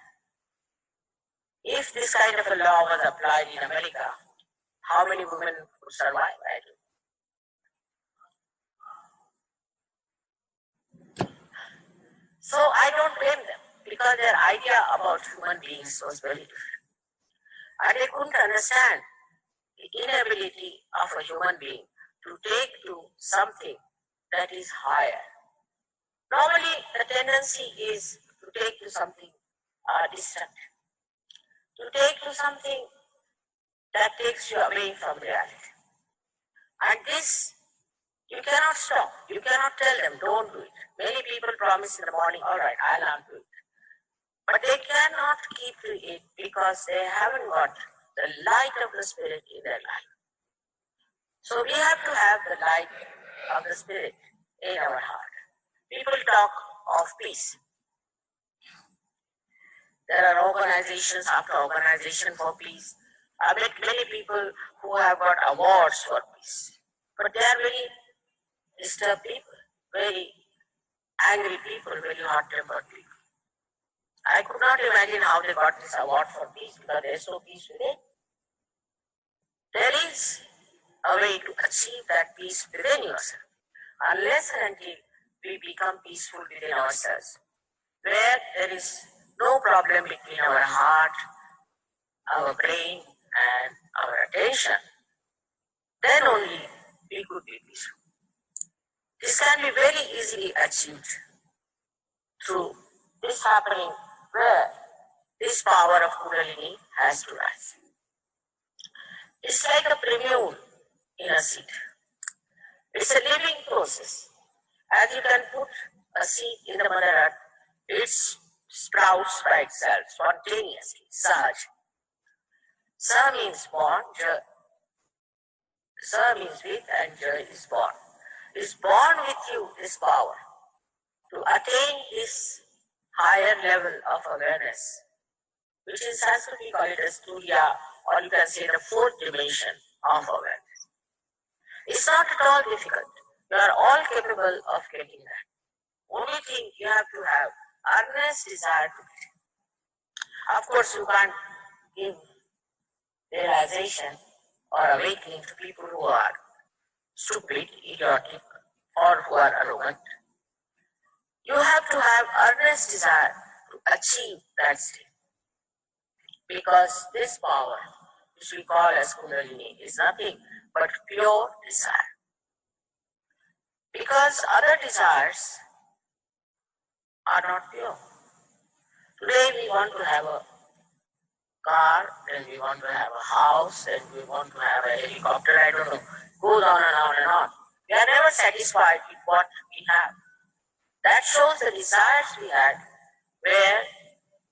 if this kind of a law was applied in America, how many women would survive? So I don't blame them, because their idea about human beings was very different. And they couldn't understand the inability of a human being to take to something that is higher. Normally, the tendency is to take to something distant, to take to something that takes you away from reality. And this You cannot stop. You cannot tell them, don't do it. Many people promise in the morning, all right, I'll not do it. But they cannot keep to it because they haven't got the light of the Spirit in their life. So we have to have the light of the Spirit in our heart. People talk of peace. There are organizations after organization for peace. I met many people who have got awards for peace. But they are very disturbed people, very angry people, very hot-tempered people. I could not imagine how they got this award for peace because they are so peaceful. There is a way to achieve that peace within yourself. Unless and until we become peaceful within ourselves, where there is no problem between our heart, our brain, and our attention, then only we could be peaceful. This can be very easily achieved through this happening where this power of Kundalini has to rise. It's like a premium in a seed. It's a living process. As you can put a seed in the Mother Earth, it sprouts by itself, spontaneously, sahaj. Sa means born, ja. Sa means with, and ja is born. It's born with you, this power, to attain this higher level of awareness, which in Sanskrit we call it as Turiya, or you can say the fourth dimension of awareness. It's not at all difficult. You are all capable of getting that. Only thing you have to have earnest desire to get it. Of course, you can't give realization or awakening to people who are stupid, idiotic, or who are arrogant. You have to have earnest desire to achieve that state. Because this power, which we call as Kundalini, is nothing but pure desire. Because other desires are not pure. Today we want to have a car, then we want to have a house, then we want to have a helicopter, I don't know. Goes on and on and on. We are never satisfied with what we have. That shows the desires we had were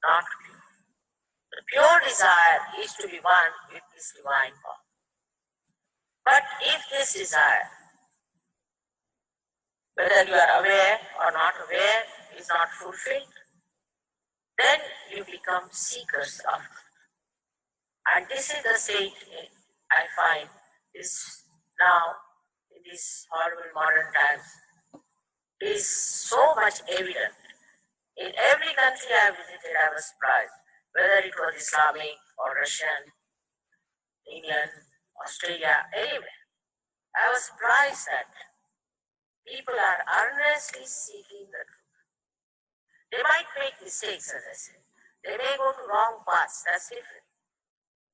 not pure. The pure desire is to be one with this divine power. But if this desire, whether you are aware or not aware, is not fulfilled, then you become seekers of truth. And this is the state I find is now, in these horrible modern times, is so much evident. In every country I visited, I was surprised, whether it was Islamic or Russian, Indian, Australia, anywhere. I was surprised that people are earnestly seeking the truth. They might make mistakes, as I said. They may go to wrong paths, that's different.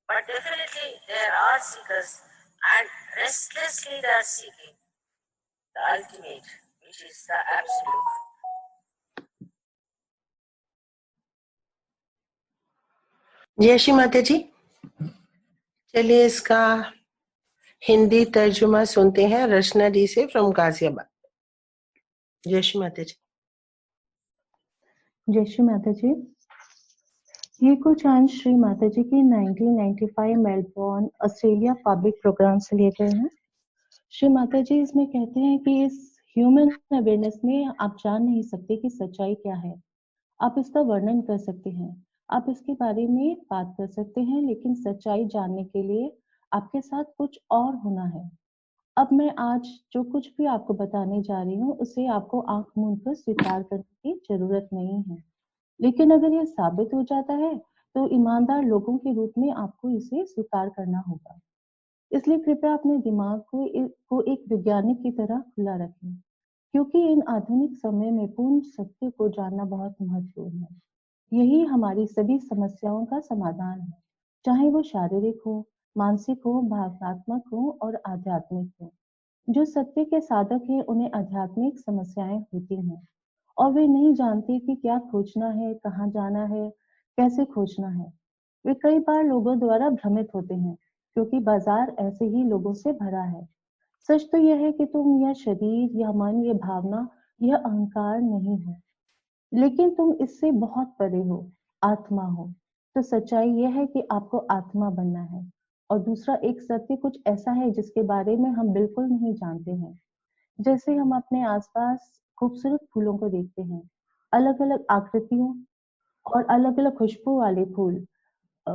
But definitely there are seekers, and restlessly they are seeking the ultimate, which is the absolute. जय श्री माता जी। चलिए इसका हिंदी तर्जुमा सुनते हैं रचना जी से from Ghaziabad. जय श्री माता जी। जय श्री माता जी। ये कुछ अंश श्री माता जी की 1995 मेलबोर्न ऑस्ट्रेलिया पब्लिक प्रोग्राम से लिए गए हैं। श्री माता जी इसमें कहते हैं कि इस ह्यूमन अवेयरनेस में आप जान नहीं सकते कि सच्चाई क्या है। आप इसका वर्णन कर सकते हैं, आप इसके बारे में बात कर सकते हैं, लेकिन सच्चाई जानने के लिए आपके साथ कुछ और होना है। अब मैं आज जो कुछ भी आपको बताने जा रही हूँ उसे आपको आंख मूंद कर स्वीकार करने की जरूरत नहीं है, लेकिन अगर यह साबित हो जाता है तो ईमानदार लोगों के रूप में आपको इसे स्वीकार करना होगा। इसलिए कृपया अपने दिमाग को एक वैज्ञानिक की तरह खुला रखें, क्योंकि इन आधुनिक समय में पूर्ण सत्य को जानना बहुत महत्वपूर्ण है। यही हमारी सभी समस्याओं का समाधान है, चाहे वो शारीरिक हो, मानसिक हो, भावनात्मक हो और आध्यात्मिक हो। जो सत्य के साधक हैं उन्हें आध्यात्मिक समस्याएं होती हैं और वे नहीं जानते कि क्या खोजना है, कहाँ जाना है, कैसे खोजना है। वे कई बार लोगों द्वारा भ्रमित होते हैं क्योंकि बाजार ऐसे ही लोगों से भरा है। सच तो यह है कि तुम यह शरीर, यह मन, यह भावना, यह अहंकार नहीं हो, लेकिन तुम इससे बहुत परे हो, आत्मा हो। तो सच्चाई यह है कि आपको आत्मा बनना है। और दूसरा एक सत्य कुछ ऐसा है जिसके बारे में हम बिल्कुल नहीं जानते हैं। जैसे हम अपने आसपास खूबसूरत फूलों को देखते हैं, अलग अलग आकृतियों और अलग अलग खुशबू अ,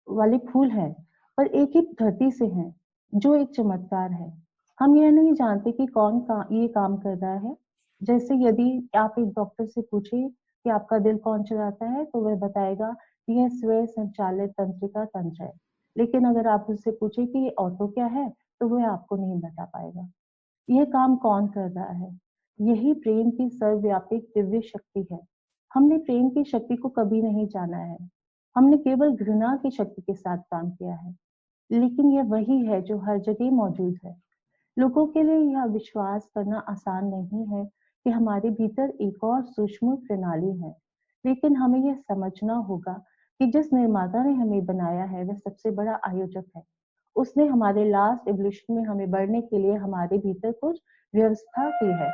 वाले फूल हैं, पर एक ही धरती से हैं, जो एक चमत्कार है। हम यह नहीं जानते कि ये काम कर रहा है। जैसे यदि आप एक डॉक्टर से पूछे कि आपका दिल कौन चलाता है, तो वह बताएगा कि यह स्वयं संचालित तंत्रिका तंत्र है। लेकिन अगर आप उससे पूछे कि ये ऑटो क्या है, तो वह आपको नहीं बता पाएगा। यह काम कौन कर रहा है? यही प्रेम की सर्वव्यापी दिव्य शक्ति है। हमने प्रेम की शक्ति को कभी नहीं जाना है। हमने केवल घृणा की शक्ति के साथ काम किया है। लेकिन यह वही है जो हर जगह मौजूद है। लोगों के लिए यह विश्वास करना आसान नहीं है कि हमारे भीतर एक और सूक्ष्म प्रणाली है। लेकिन हमें यह समझना होगा कि जिस निर्माता ने हमें बनाया है वह सबसे बड़ा आयोजक है। उसने हमारे लास्ट एवोल्यूशन में हमें बढ़ने के लिए हमारे भीतर कुछ व्यवस्था की है।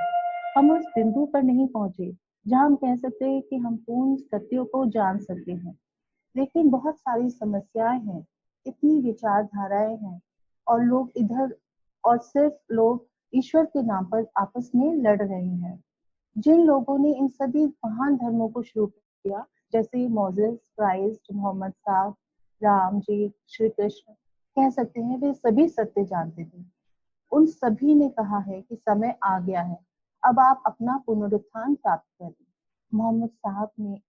हम उस बिंदु पर नहीं पहुंचे जहां हम कह सकते हैं कि हम पूर्ण सत्यों को जान सकते हैं। लेकिन बहुत सारी समस्याएं हैं, इतनी विचारधाराएं हैं, और लोग इधर और सिर्फ लोग ईश्वर के नाम पर आपस में लड़ रहे हैं। जिन लोगों ने इन सभी महान धर्मों को शुरू किया, जैसे मोसेस, क्राइस्ट, मोहम्मद साहब, राम जी, श्री कृष्ण, कह सकते हैं वे सभी सत्य जानते थे। उन सभी ने कहा है कि समय आ गया है, अब आप अपना पुनरुत्थान प्राप्त करें। मोहम्मद साहब ने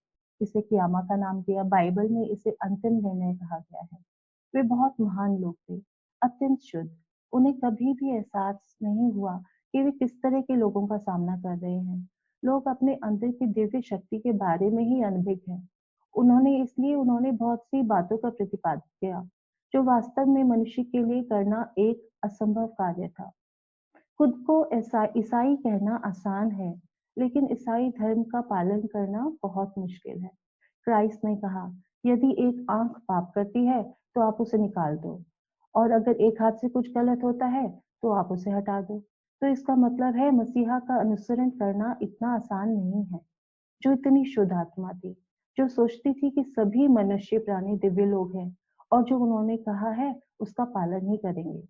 इसे कियामा का नाम दिया, बाइबल में इसे अंतिम निर्णय कहा गया है। वे बहुत महान लोग थे, अत्यंत शुद्ध। उन्हें कभी भी एहसास नहीं हुआ कि वे किस तरह के लोगों का सामना कर रहे हैं। लोग अपने अंदर की दिव्य शक्ति के बारे में ही अनभिज्ञ हैं। उन्होंने बहुत सी बातों का प्रतिपादन किया जो वास्तव में मनुष्य के लिए करना एक असंभव कार्य था। खुद को ऐसा ईसाई कहना आसान है, लेकिन ईसाई धर्म का पालन करना बहुत मुश्किल है। क्राइस्ट ने कहा, यदि एक आंख पाप करती है तो आप उसे निकाल दो, और अगर एक हाथ से कुछ गलत होता है तो आप उसे हटा दो। तो इसका मतलब है मसीहा का अनुसरण करना इतना आसान नहीं है। जो इतनी शुद्ध आत्मा थी, जो सोचती थी कि सभी मनुष्य प्राणी दिव्य लोग हैं, और जो उन्होंने कहा है उसका पालन ही करेंगे।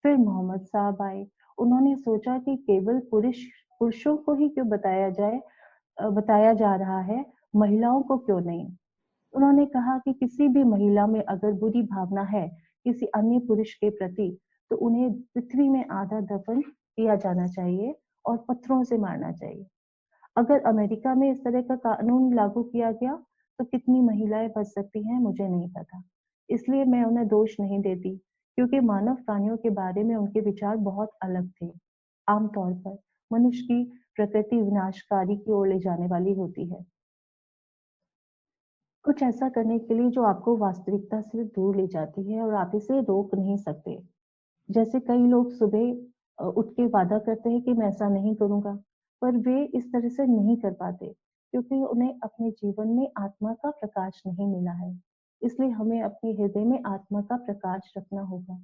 फिर मोहम्मद साहब आए। उन्होंने सोचा कि केवल पुरुषों को ही क्यों बताया जा रहा है, महिलाओं को क्यों नहीं। उन्होंने कहा कि किसी भी महिला में अगर बुरी भावना है किसी अन्य पुरुष के प्रति, तो उन्हें पृथ्वी में आधा दफन किया जाना चाहिए और पत्थरों से मारना चाहिए। अगर अमेरिका में इस तरह का कानून लागू किया गया तो कितनी महिलाएं बच सकती हैं मुझे नहीं पता। इसलिए मैं उन्हें दोष नहीं देती, क्योंकि मानव प्राणियों के बारे में उनके विचार बहुत अलग थे। आमतौर पर मनुष्य की प्रकृति विनाशकारी की ओर ले जाने वाली होती है, कुछ ऐसा करने के लिए जो आपको वास्तविकता से दूर ले जाती है और आप इसे रोक नहीं सकते। जैसे कई लोग सुबह उठ के वादा करते हैं कि मैं ऐसा नहीं करूंगा, पर वे इस तरह से नहीं कर पाते, क्योंकि उन्हें अपने जीवन में आत्मा का प्रकाश नहीं मिला है। इसलिए हमें अपने हृदय में आत्मा का प्रकाश रखना होगा।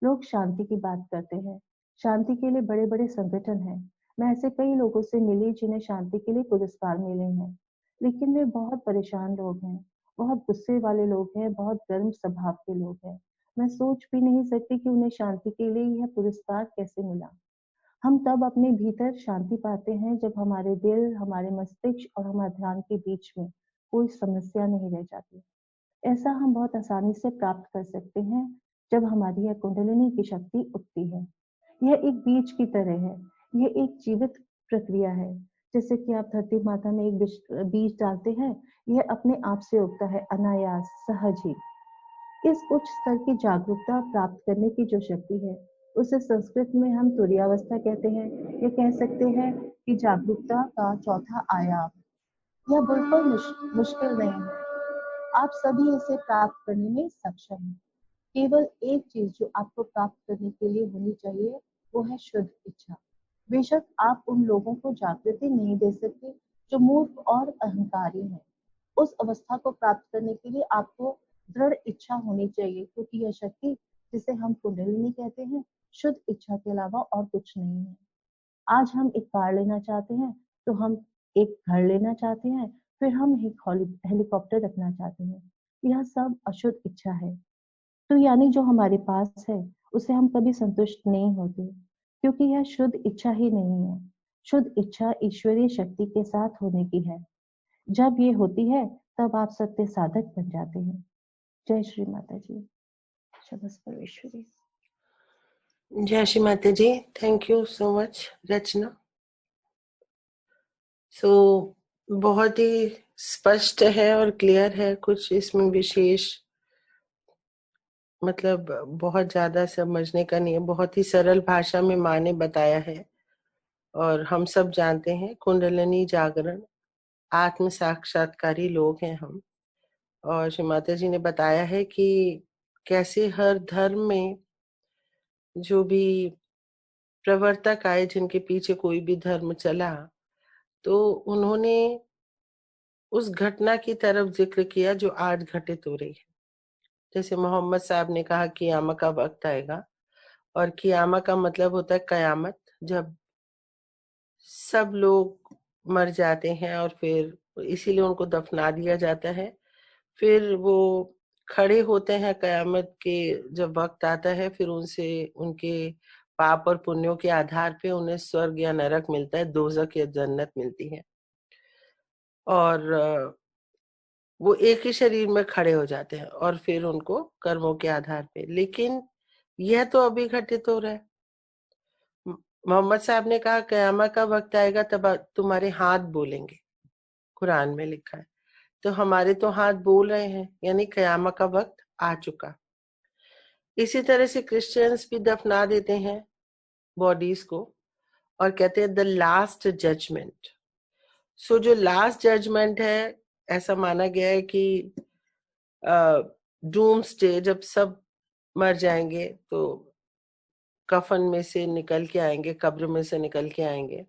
लोग शांति की बात करते हैं, शांति के लिए बड़े बड़े संगठन हैं। मैं ऐसे कई लोगों से मिली जिन्हें शांति के लिए पुरस्कार मिले हैं, लेकिन वे बहुत परेशान लोग हैं, बहुत गुस्से वाले लोग हैं, बहुत गर्म स्वभाव के लोग हैं। मैं सोच भी नहीं सकती कि उन्हें शांति के लिए यह पुरस्कार कैसे मिला। हम तब अपने भीतर शांति पाते हैं जब हमारे दिल, हमारे मस्तिष्क और हमारे ध्यान के बीच में कोई समस्या नहीं रह जाती। ऐसा हम बहुत आसानी से प्राप्त कर सकते हैं जब हमारी यह कुंडलिनी की शक्ति उठती है। यह एक बीज की तरह है, यह एक जीवित प्रक्रिया है। जैसे कि आप धरती माता में एक बीज डालते हैं, यह अपने आप से उगता है, अनायास, सहज ही। इस उच्च स्तर की जागरूकता प्राप्त करने की जो शक्ति है, उसे संस्कृत में हम तुरीयावस्था कहते हैं। ये कह सकते हैं कि जागरूकता का चौथा आयाम। यह बिल्कुल मुश्किल नहीं है। आप सभी इसे प्राप्त करने में सक्षम हैं। केवल एक चीज जो आपको प्राप्त करने के लिए होनी चाहिए, वो है शुद्ध इच्छा। बेशक आप उन लोगों को जागृति नहीं दे सकते जो मूर्ख और अहंकारी हैं। उस अवस्था को प्राप्त करने के लिए आपको दृढ़ इच्छा होनी चाहिए, क्योंकि यह शक्ति, जिसे हम कुंडलिनी कहते हैं, शुद्ध इच्छा के अलावा और कुछ नहीं है। आज हम एक कार लेना चाहते हैं तो हम एक घर लेना चाहते हैं, फिर हम एक हेलीकॉप्टर रखना चाहते हैं। यह सब अशुद्ध इच्छा है। तो यानी जो हमारे पास है उसे हम कभी संतुष्ट नहीं होते, क्योंकि यह शुद्ध इच्छा ही नहीं है। शुद्ध इच्छा ईश्वरीय शक्ति के साथ होने की है। जब ये होती है तब आप सत्य साधक बन जाते हैं। जय श्री माता जी। शबस परमेश्वरी। जय Shri Mata ji. Thank you so much रचना। सो बहुत ही स्पष्ट है और क्लियर है, कुछ इसमें विशेष मतलब बहुत ज्यादा समझने का नहीं है, बहुत ही सरल भाषा में माँ ने बताया है। और हम सब जानते हैं कुंडलिनी जागरण आत्म साक्षात्कारी लोग हैं हम। और श्री माता जी ने बताया है कि कैसे हर धर्म में जो भी प्रवर्तक आए, जिनके पीछे कोई भी धर्म चला, तो उन्होंने उस घटना की तरफ जिक्र किया जो आज घटित हो रही है। जैसे मोहम्मद साहब ने कहा कियामा का वक्त आएगा, और कियामा का मतलब होता है कयामत, जब सब लोग मर जाते हैं और फिर इसीलिए उनको दफना दिया जाता है। फिर वो खड़े होते हैं कयामत के जब वक्त आता है, फिर उनसे उनके पाप और पुण्यों के आधार पे उन्हें स्वर्ग या नरक मिलता है, दोजख या जन्नत मिलती है। और वो एक ही शरीर में खड़े हो जाते हैं और फिर उनको कर्मों के आधार पे। लेकिन यह तो अभी घटित हो रहा है। मोहम्मद साहब ने कहा कयामत का वक्त आएगा तब तुम्हारे हाथ बोलेंगे, कुरान में लिखा है। तो हमारे तो हाथ बोल रहे हैं, यानी कयामत का वक्त आ चुका। इसी तरह से क्रिश्चियंस भी दफना देते हैं बॉडीज को और कहते हैं द लास्ट जजमेंट। सो जो लास्ट जजमेंट है, ऐसा माना गया है कि डूम्सडे, जब सब मर जाएंगे तो कफन में से निकल के आएंगे, कब्र में से निकल के आएंगे,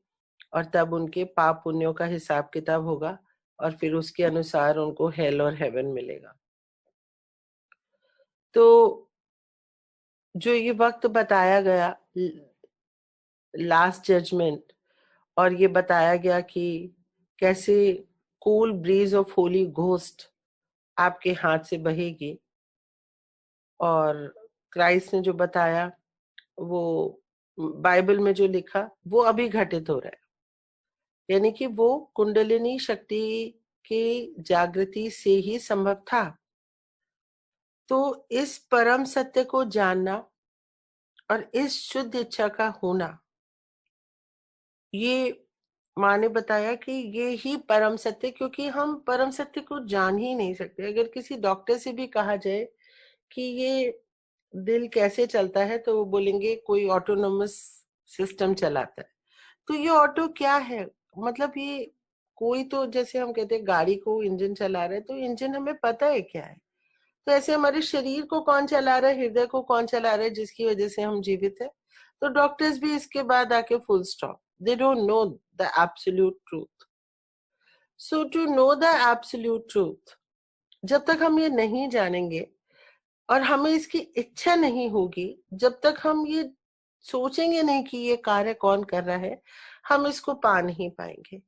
और तब उनके पाप पुण्यों का हिसाब किताब होगा और फिर उसके अनुसार उनको हेल और हेवन मिलेगा। तो जो ये वक्त बताया गया लास्ट जजमेंट, और ये बताया गया कि कैसे cool bridge of Holi ghost आपके हाथ से बहेगी, और क्राइस्ट ने जो बताया, वो बाइबल में जो लिखा, वो अभी घटित हो रहा है। यानी कि वो कुंडलिनी शक्ति की जागृति से ही संभव था। तो इस परम सत्य को जानना और इस शुद्ध इच्छा का होना, ये माँ ने बताया कि ये ही परम सत्य, क्योंकि हम परम सत्य को जान ही नहीं सकते। अगर किसी डॉक्टर से भी कहा जाए कि ये दिल कैसे चलता है, तो वो बोलेंगे कोई ऑटोनोमस सिस्टम चलाता है। तो ये ऑटो क्या है? मतलब ये कोई तो, जैसे हम कहते हैं गाड़ी को इंजन चला रहा है, तो इंजन हमें पता है क्या है। तो ऐसे हमारे शरीर को कौन चला रहा है, हृदय को कौन चला रहा है, जिसकी वजह से हम जीवित है। तो डॉक्टर्स भी इसके बाद आके full stop, they don't know the absolute truth. So to know the absolute truth, जब तक हम ये नहीं जानेंगे और हमें इसकी इच्छा नहीं होगी, जब तक हम ये सोचेंगे नहीं कि ये कार्य कौन कर रहा है, हम इसको पा नहीं पाएंगे।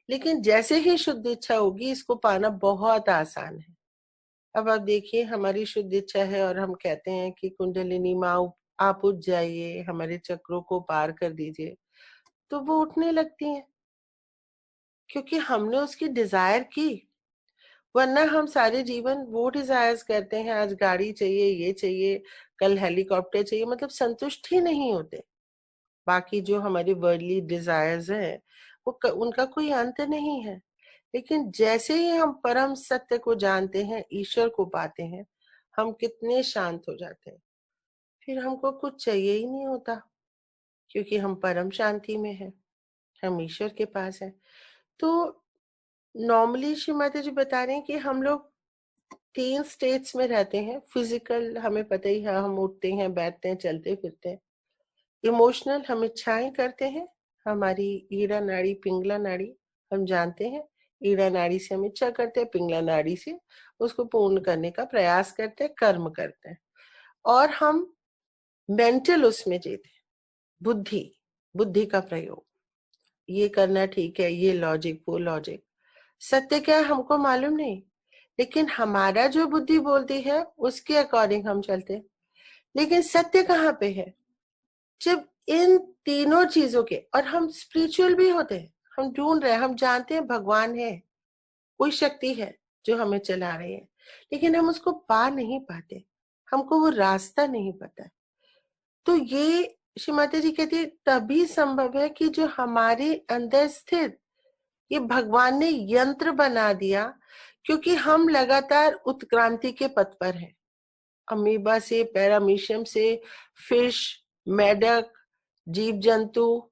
लेकिन जैसे ही शुद्ध इच्छा होगी, इसको पाना बहुत आसान है। अब आप देखिए, हमारी शुद्ध इच्छा है और हम कहते हैं कि कुंडलिनी माँ आप उठ जाइए, हमारे चक्रों को पार कर दीजिए, तो वो उठने लगती हैं, क्योंकि हमने उसकी डिजायर की। वरना हम सारे जीवन वो डिजायर्स करते हैं, आज गाड़ी चाहिए, ये चाहिए, कल हेलीकॉप्टर चाहिए, मतलब संतुष्ट ही नहीं होते। बाकी जो हमारी वर्ल्डली डिजायर्स हैं, उनका कोई अंत नहीं है। लेकिन जैसे ही हम परम सत्य को जानते हैं, ईश्वर को पाते हैं, हम कितने शांत हो जाते हैं। फिर हमको कुछ चाहिए ही नहीं होता, क्योंकि हम परम शांति में हैं, हम ईश्वर के पास हैं। तो नॉर्मली श्रीमती जी बता रहे हैं कि हम लोग 3 स्टेट्स में रहते हैं। फिजिकल हमें पता ही है, हम उठते हैं, बैठते हैं, चलते फिरते हैं। इमोशनल, हम इच्छाएं करते हैं, हमारी ईड़ा नाड़ी पिंगला नाड़ी, हम जानते हैं ईड़ा नाड़ी से हम इच्छा करते हैं, पिंगला नाड़ी से उसको पूर्ण करने का प्रयास करते हैं, कर्म करते हैं। और हम मेंटल उसमें जीत है, बुद्धि का प्रयोग, ये करना ठीक है, ये लॉजिक वो लॉजिक। सत्य क्या है हमको मालूम नहीं, लेकिन हमारा जो बुद्धि बोलती है उसके अकॉर्डिंग हम चलते हैं। लेकिन सत्य कहाँ पे है? जब इन तीनों चीजों के, और हम स्पिरिचुअल भी होते हैं, हम ढूंढ रहे हैं, हम जानते हैं भगवान है, कोई शक्ति है जो हमें चला रही है, लेकिन हम उसको पा नहीं पाते, हमको वो रास्ता नहीं पता। तो ये श्रीमती जी कहती है तभी संभव है कि जो हमारे अंदर स्थित ये भगवान ने यंत्र बना दिया, क्योंकि हम लगातार उत्क्रांति के पथ पर हैं। अमीबा से, पैरामीशियम से, फिश, मेढक, जीव जंतु,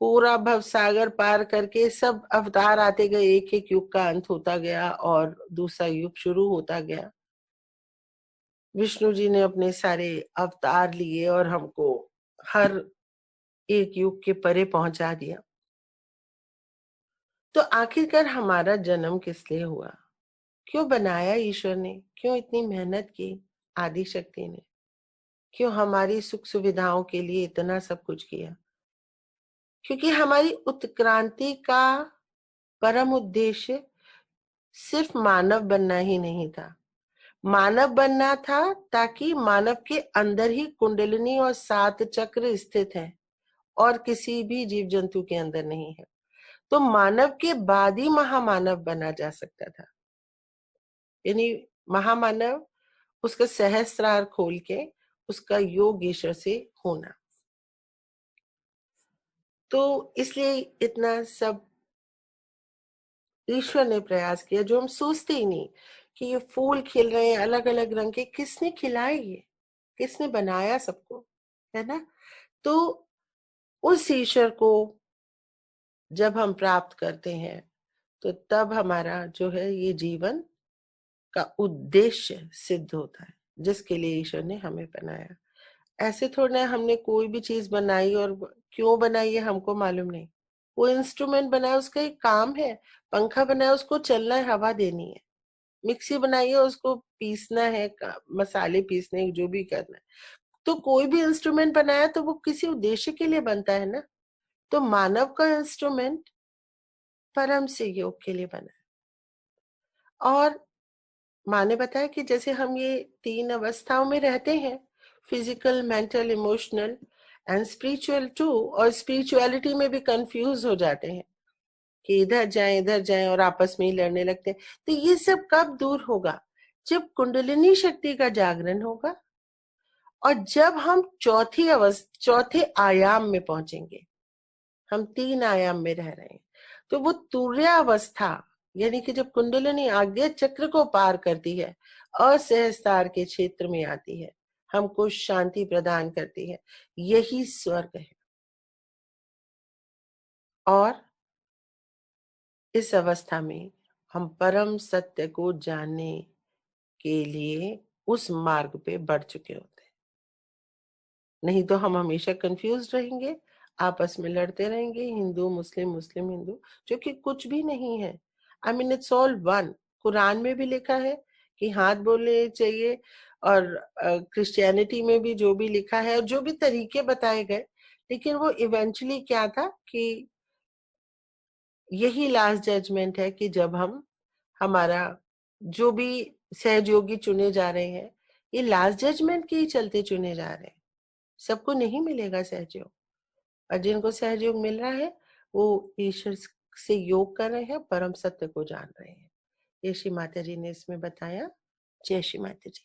पूरा भवसागर पार करके सब अवतार आते गए, एक एक युग का अंत होता गया और दूसरा युग शुरू होता गया। विष्णु जी ने अपने सारे अवतार लिए और हमको हर एक युग के परे पहुंचा दिया। तो आखिरकार हमारा जन्म किस लिए हुआ? क्यों बनाया ईश्वर ने? क्यों इतनी मेहनत की आदि शक्ति ने? क्यों हमारी सुख सुविधाओं के लिए इतना सब कुछ किया? क्योंकि हमारी उत्क्रांति का परम उद्देश्य सिर्फ मानव बनना ही नहीं था। मानव बनना था ताकि मानव के अंदर ही कुंडलिनी और 7 चक्र स्थित हैं और किसी भी जीव जंतु के अंदर नहीं है। तो मानव के बाद ही महामानव बना जा सकता था, यानी महामानव उसका सहस्त्रार खोल के उसका योग ईश्वर से होना। तो इसलिए इतना सब ईश्वर ने प्रयास किया, जो हम सोचते ही नहीं कि ये फूल खिल रहे हैं अलग अलग रंग के, किसने खिलाए, ये किसने बनाया सबको, है ना? तो उस ईश्वर को जब हम प्राप्त करते हैं तो तब हमारा जो है ये जीवन का उद्देश्य सिद्ध होता है, जिसके लिए ईश्वर ने हमें बनाया। ऐसे थोड़ा हमने कोई भी चीज बनाई और क्यों बनाई है हमको मालूम नहीं। वो इंस्ट्रूमेंट बनाया, उसका एक काम है। पंखा बनाया, उसको चलना है, हवा देनी है। मिक्सी बनाई है, उसको पीसना है, मसाले पीसने, जो भी करना है। तो कोई भी इंस्ट्रूमेंट बनाया तो वो किसी उद्देश्य के लिए बनता है ना। तो मानव का इंस्ट्रूमेंट परम से योग के लिए बना है। और माँ ने बताया कि जैसे हम ये 3 अवस्थाओं में रहते हैं, physical, mental, emotional and spiritual too, और स्पिरिचुअलिटी में भी कंफ्यूज हो जाते हैं कि इधर जाएं और आपस में ही लड़ने लगते हैं। तो ये सब कब दूर होगा? जब कुंडलिनी शक्ति का जागरण होगा और जब हम चौथे आयाम में पहुंचेंगे। हम 3 आयाम में रह रहे हैं, तो वो तुर्यावस्था, यानी कि जब कुंडलिनी आज्ञा चक्र को पार करती है, असहस्तार के क्षेत्र में आती है, हमको शांति प्रदान करती है, यही स्वर्ग है। और इस अवस्था में हम परम सत्य को जानने के लिए उस मार्ग पे बढ़ चुके होते हैं। नहीं तो हम हमेशा कंफ्यूज रहेंगे, आपस में लड़ते रहेंगे, हिंदू मुस्लिम, मुस्लिम हिंदू, जो कि कुछ भी नहीं है। I mean it's all one. Quran में भी लिखा है कि हाथ बोलने चाहिए, और क्रिश्चियनिटी में भी जो भी लिखा है और जो भी तरीके बताए गए, लेकिन वो इवेंचुअली क्या था कि यही लास्ट जजमेंट है कि जब हम हमारा जो भी सहयोगी चुने जा रहे हैं, ये लास्ट जजमेंट के ही चलते चुने जा रहे हैं। सबको नहीं मिलेगा सहयोग, और जिनको सहयोग मिल रहा है वो ईश्वर से योग कर रहे हैं, परम सत्य को जान रहे हैं। ये श्री माता जी ने इसमें बताया। जय श्री माता जी।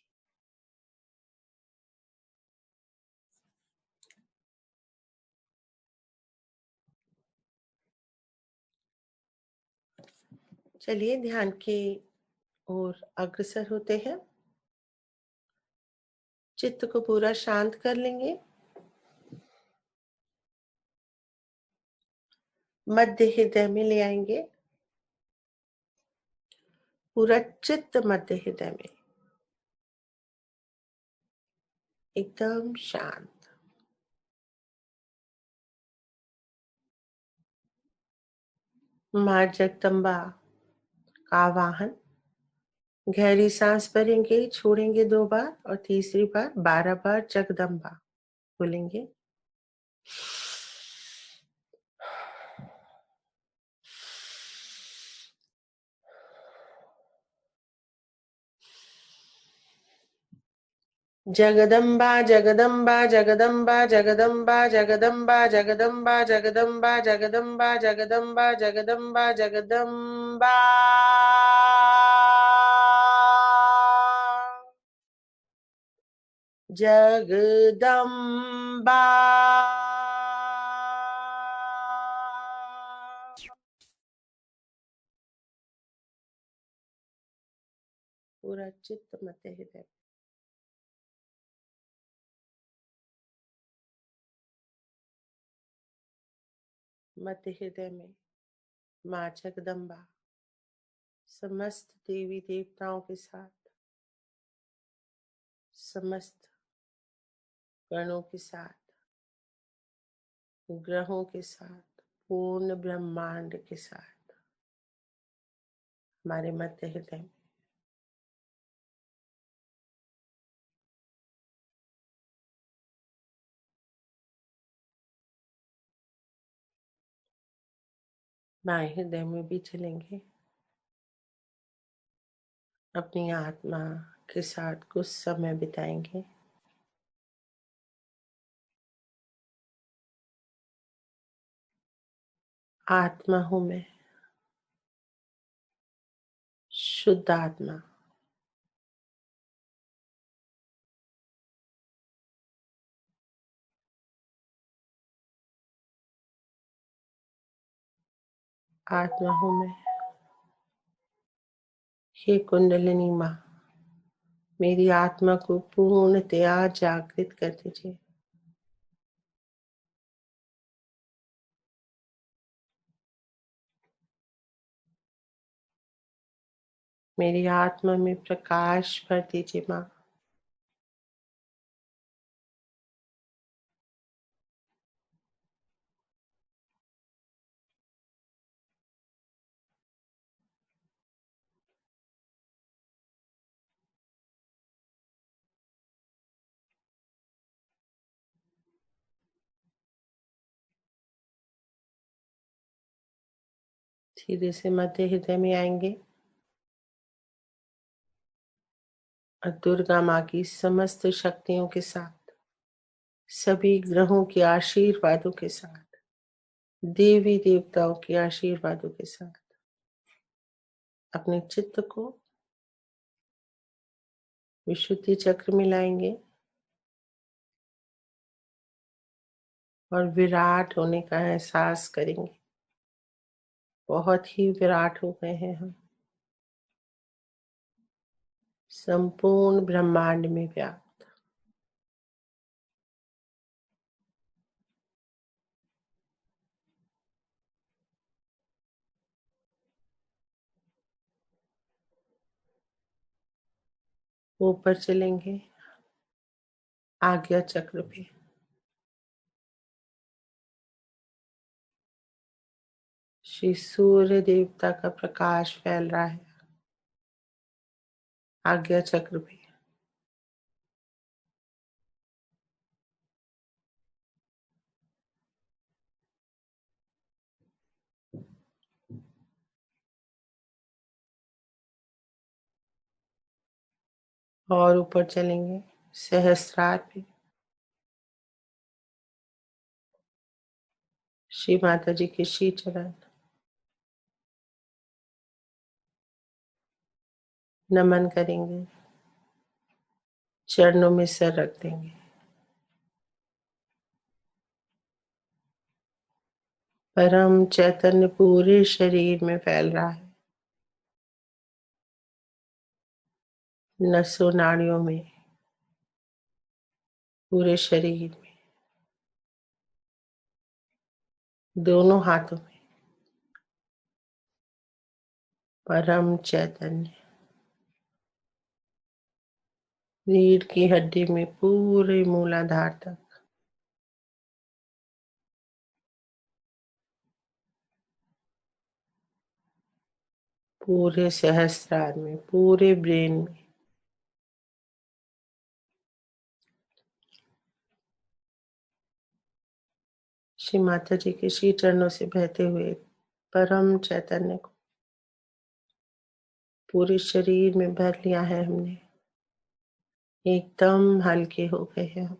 चलिए ध्यान की ओर अग्रसर होते हैं। चित्त को पूरा शांत कर लेंगे। मध्य हृदय में ले आएंगे, पूरा चित्त मध्य हृदय में एकदम शांत। मां जगदम्बा का वाहन। गहरी सांस भरेंगे, छोड़ेंगे 2 बार, और तीसरी बार 12 बार जगदम्बा। बोलेंगे। जगदम्बा जगदम्बा जगदम्बा जगदम्बा जगदम्बा जगदम्बा जगदम्बा जगदम्बा जगदम्बा जगदम्बा जगदम्बा। जगदम्बा। पूरा चित्त मत हृदय, मत हृदय में माँ जगदम्बा समस्त देवी देवताओं के साथ, समस्त गणों के साथ, ग्रहों के साथ, पूर्ण ब्रह्मांड के साथ हमारे मध्य हृदय में बाएं हृदय में भी चलेंगे। अपनी आत्मा के साथ कुछ समय बिताएंगे। आत्मा हूं मैं, शुद्ध आत्मा। आत्मा हूं मैं, हे कुंडलिनी माँ, मेरी आत्मा को पूर्णतया जागृत कर दीजिए। मेरी आत्मा में प्रकाश भर दीजिए माँ। धीरे से मध्य हृदय में आएंगे और दुर्गा माँ की समस्त शक्तियों के साथ, सभी ग्रहों के आशीर्वादों के साथ, देवी देवताओं के आशीर्वादों के साथ अपने चित्त को विशुद्धि चक्र में लाएंगे और विराट होने का एहसास करेंगे। बहुत ही विराट हो गए हैं हम, संपूर्ण ब्रह्मांड में व्याप्त। ऊपर चलेंगे आज्ञा चक्र पे। श्री सूर्य देवता का प्रकाश फैल रहा है आज्ञा चक्र पे। और ऊपर चलेंगे सहस्त्रार पे। श्री माता जी के श्री चरण नमन करेंगे, चरणों में सर रख देंगे। परम चैतन्य पूरे शरीर में फैल रहा है, नसों नाड़ियों में, पूरे शरीर में, दोनों हाथों में परम चैतन्य। रीढ़ की हड्डी में पूरे मूलाधार तक, पूरे सहस्त्रार में, पूरे ब्रेन में, श्री माता जी के श्री चरणों से बहते हुए परम चैतन्य को पूरे शरीर में भर लिया है हमने। एकदम हल्के हो गए हैं हम।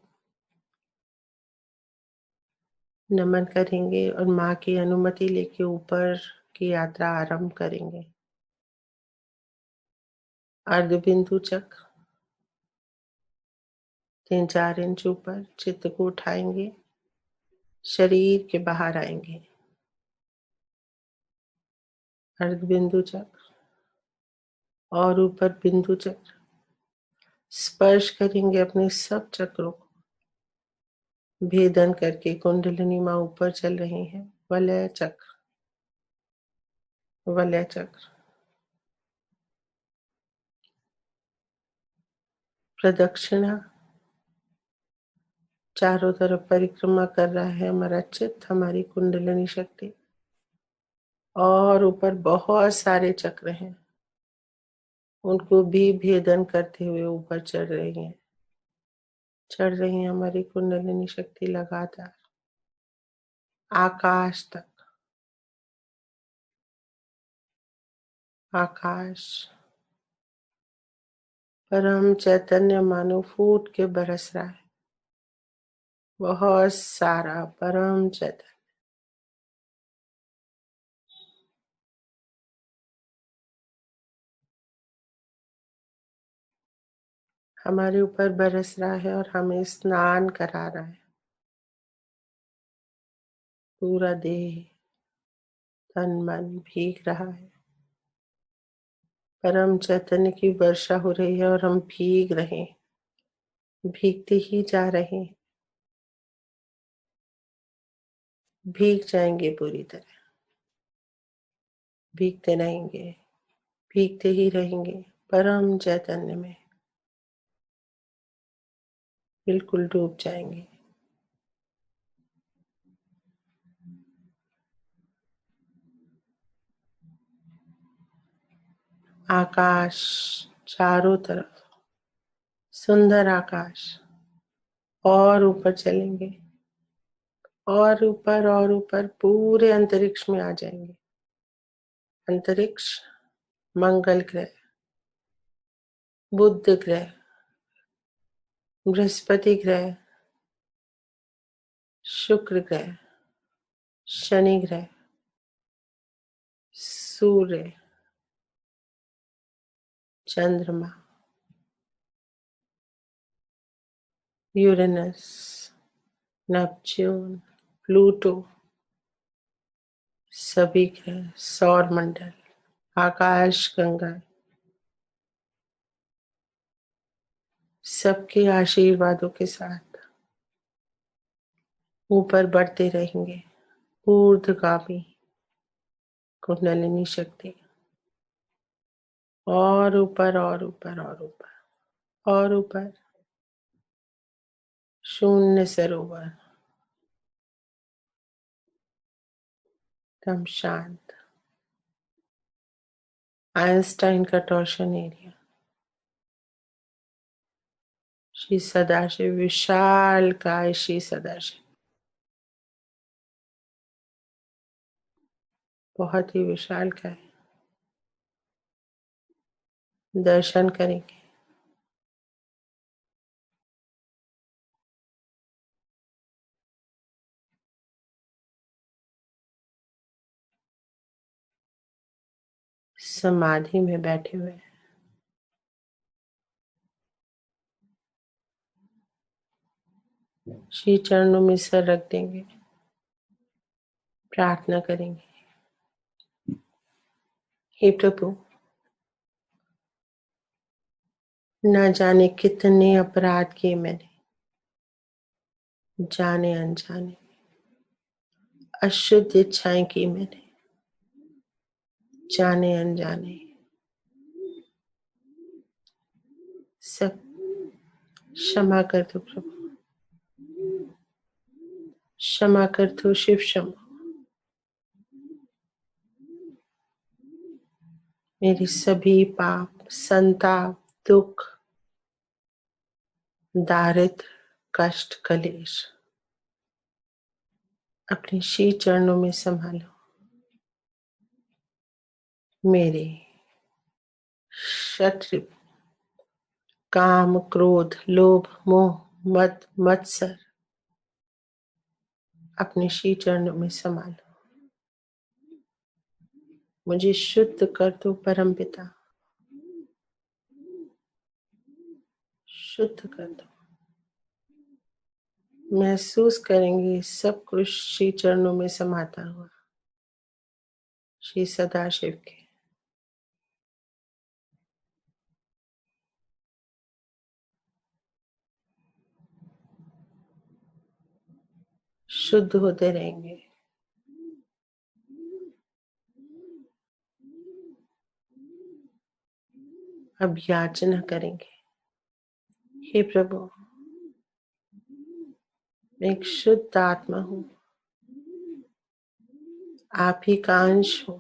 नमन करेंगे और माँ की अनुमति लेके ऊपर की यात्रा आरंभ करेंगे। अर्ध बिंदु चक्र 3-4 इंच ऊपर चित्त को उठाएंगे, शरीर के बाहर आएंगे। अर्ध बिंदु चक्र और ऊपर बिंदु चक्र, स्पर्श करेंगे अपने सब चक्रों को, भेदन करके कुंडलिनी माँ ऊपर चल रही है। वलय चक्र, वलय चक्र, प्रदक्षिणा चारों तरफ परिक्रमा कर रहा है हमारा चित्त, हमारी कुंडलिनी शक्ति। और ऊपर बहुत सारे चक्र हैं, उनको भी भेदन करते हुए ऊपर चढ़ रही है हमारी कुंडलिनी शक्ति लगातार आकाश तक। आकाश परम चैतन्य मानो फूट के बरस रहा है, बहुत सारा परम चैतन्य। हमारे ऊपर बरस रहा है और हमें स्नान करा रहा है। पूरा देह तन मन भीग रहा है। परम चैतन्य की वर्षा हो रही है और हम भीग रहे हैं, भीगते ही जा रहे हैं, भीग जाएंगे पूरी तरह, भीगते रहेंगे, भीगते ही रहेंगे परम चैतन्य में, बिल्कुल डूब जाएंगे। आकाश चारों तरफ सुंदर आकाश, और ऊपर चलेंगे और ऊपर पूरे अंतरिक्ष में आ जाएंगे। अंतरिक्ष मंगल ग्रह, बुध ग्रह, बृहस्पति ग्रह, शुक्र ग्रह, शनि ग्रह, सूर्य, चंद्रमा, यूरेनस, नेपच्यून, प्लूटो, सभी ग्रह, सौर मंडल, आकाश गंगा, सबके आशीर्वादों के साथ ऊपर बढ़ते रहेंगे। ऊर्ध्वगामी कुंडलिनी शक्ति, और ऊपर और ऊपर और ऊपर और ऊपर, शून्य सरोवर, एकदम शांत। आइंस्टाइन का टॉर्शन एरिया, श्री सदाशिव, विशाल काय श्री सदाशिव, बहुत ही विशाल काय। दर्शन करेंगे। समाधि में बैठे हुए श्री चरणों में सर रख देंगे, प्रार्थना करेंगे। हे प्रभु, न जाने कितने अपराध किए मैंने, जाने अनजाने अशुद्ध इच्छाएं की मैंने, जाने अनजाने। सब क्षमा कर दो प्रभु, क्षमा कर दो शिव शंभु। मेरी सभी पाप, संताप, दुख, दारिद्र, कष्ट, कलेश अपने श्री चरणों में संभालो। मेरे शत्रु काम, क्रोध, लोभ, मोह, मद, मत्सर अपने श्री चरणों में संभालो। मुझे शुद्ध कर दो परम पिता, शुद्ध कर दो। महसूस करेंगे सब कुछ श्री चरणों में समाता हुआ, श्री सदाशिव के। शुद्ध होते रहेंगे। अब याचना करेंगे, हे प्रभु, मैं एक शुद्ध आत्मा हूँ, आप ही का अंश हो।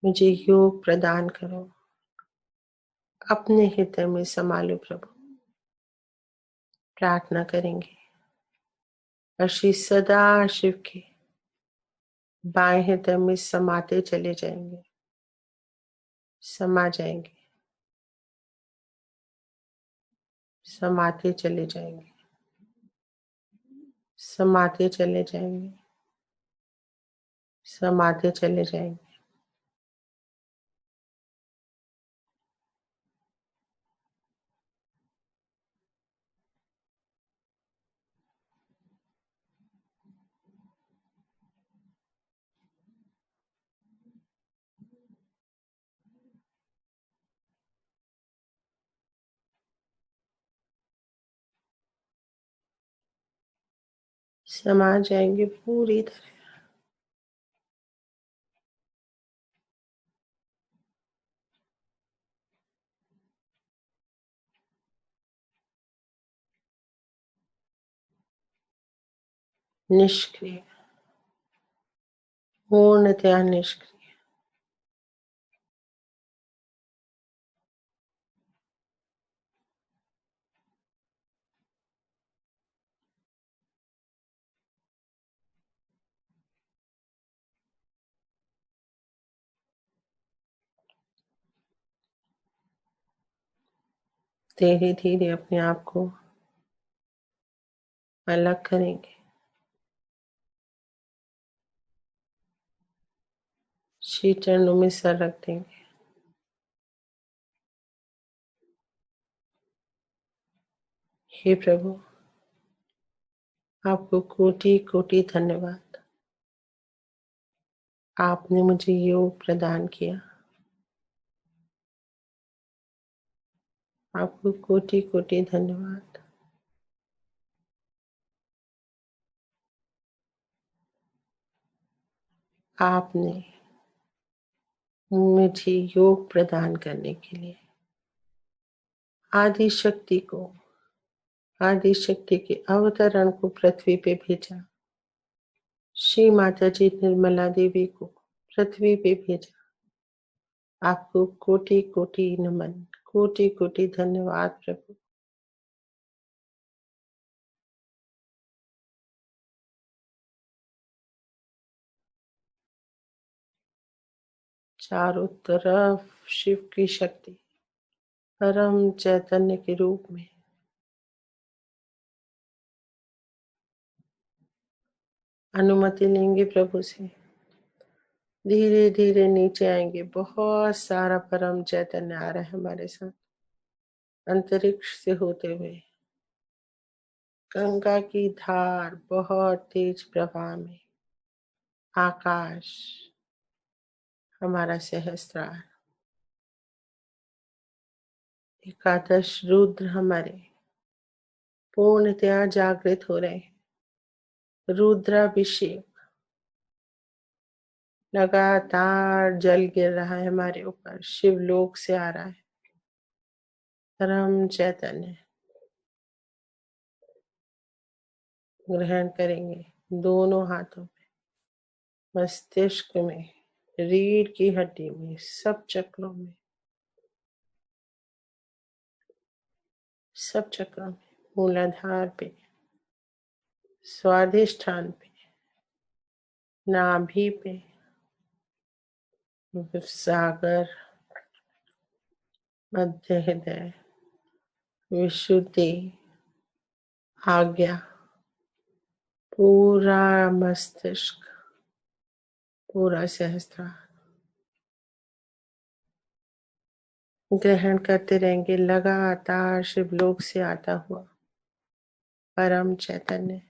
मुझे योग प्रदान करो, अपने हृदय में संभालो प्रभु। प्रार्थना करेंगे और श्री सदाशिव के बाएं हृदय में समाते चले जाएंगे, समा जाएंगे, समाते चले जाएंगे, समाते चले जाएंगे, समाते चले जाएंगे। समा जाएंगे पूरी तरह। निष्क्रिय, पूर्णतया निष्क्रिय। धीरे धीरे अपने आप को अलग करेंगे। श्री चरणों में सर रख देंगे। हे प्रभु, आपको कोटि कोटि धन्यवाद। आपने मुझे योग प्रदान किया। आपको कोटि कोटि धन्यवाद। आपने मुझे योग प्रदान करने के लिए आदि शक्ति को, आदि शक्ति के अवतरण को पृथ्वी पे भेजा। श्री माता जी निर्मला देवी को पृथ्वी पे भेजा। आपको कोटि कोटि नमन, कोटि कोटि धन्यवाद प्रभु। चारों तरफ शिव की शक्ति परम चैतन्य के रूप में। अनुमति लेंगे प्रभु से, धीरे धीरे नीचे आएंगे। बहुत सारा परम चैतन्य आ रहा है हमारे साथ, अंतरिक्ष से होते हुए। गंगा की धार बहुत तेज प्रवाह में। आकाश हमारा सहस्त्रार, एकादश रुद्र हमारे पूर्णतया जागृत हो रहे हैं। रुद्राभिषेक लगातार जल गिर रहा है हमारे ऊपर, शिवलोक से आ रहा है परम चैतन्य। ग्रहण करेंगे दोनों हाथों में, मस्तिष्क में, रीढ़ की हड्डी में, सब चक्रों में, सब चक्रों में, मूलाधार पे, स्वाधिष्ठान पे, नाभि पे, सागर, मध्य हृदय, विशुद्धि, आज्ञा, पूरा मस्तिष्क, पूरा सहस्त्रार ग्रहण करते रहेंगे लगातार शिवलोक से आता हुआ परम चैतन्य।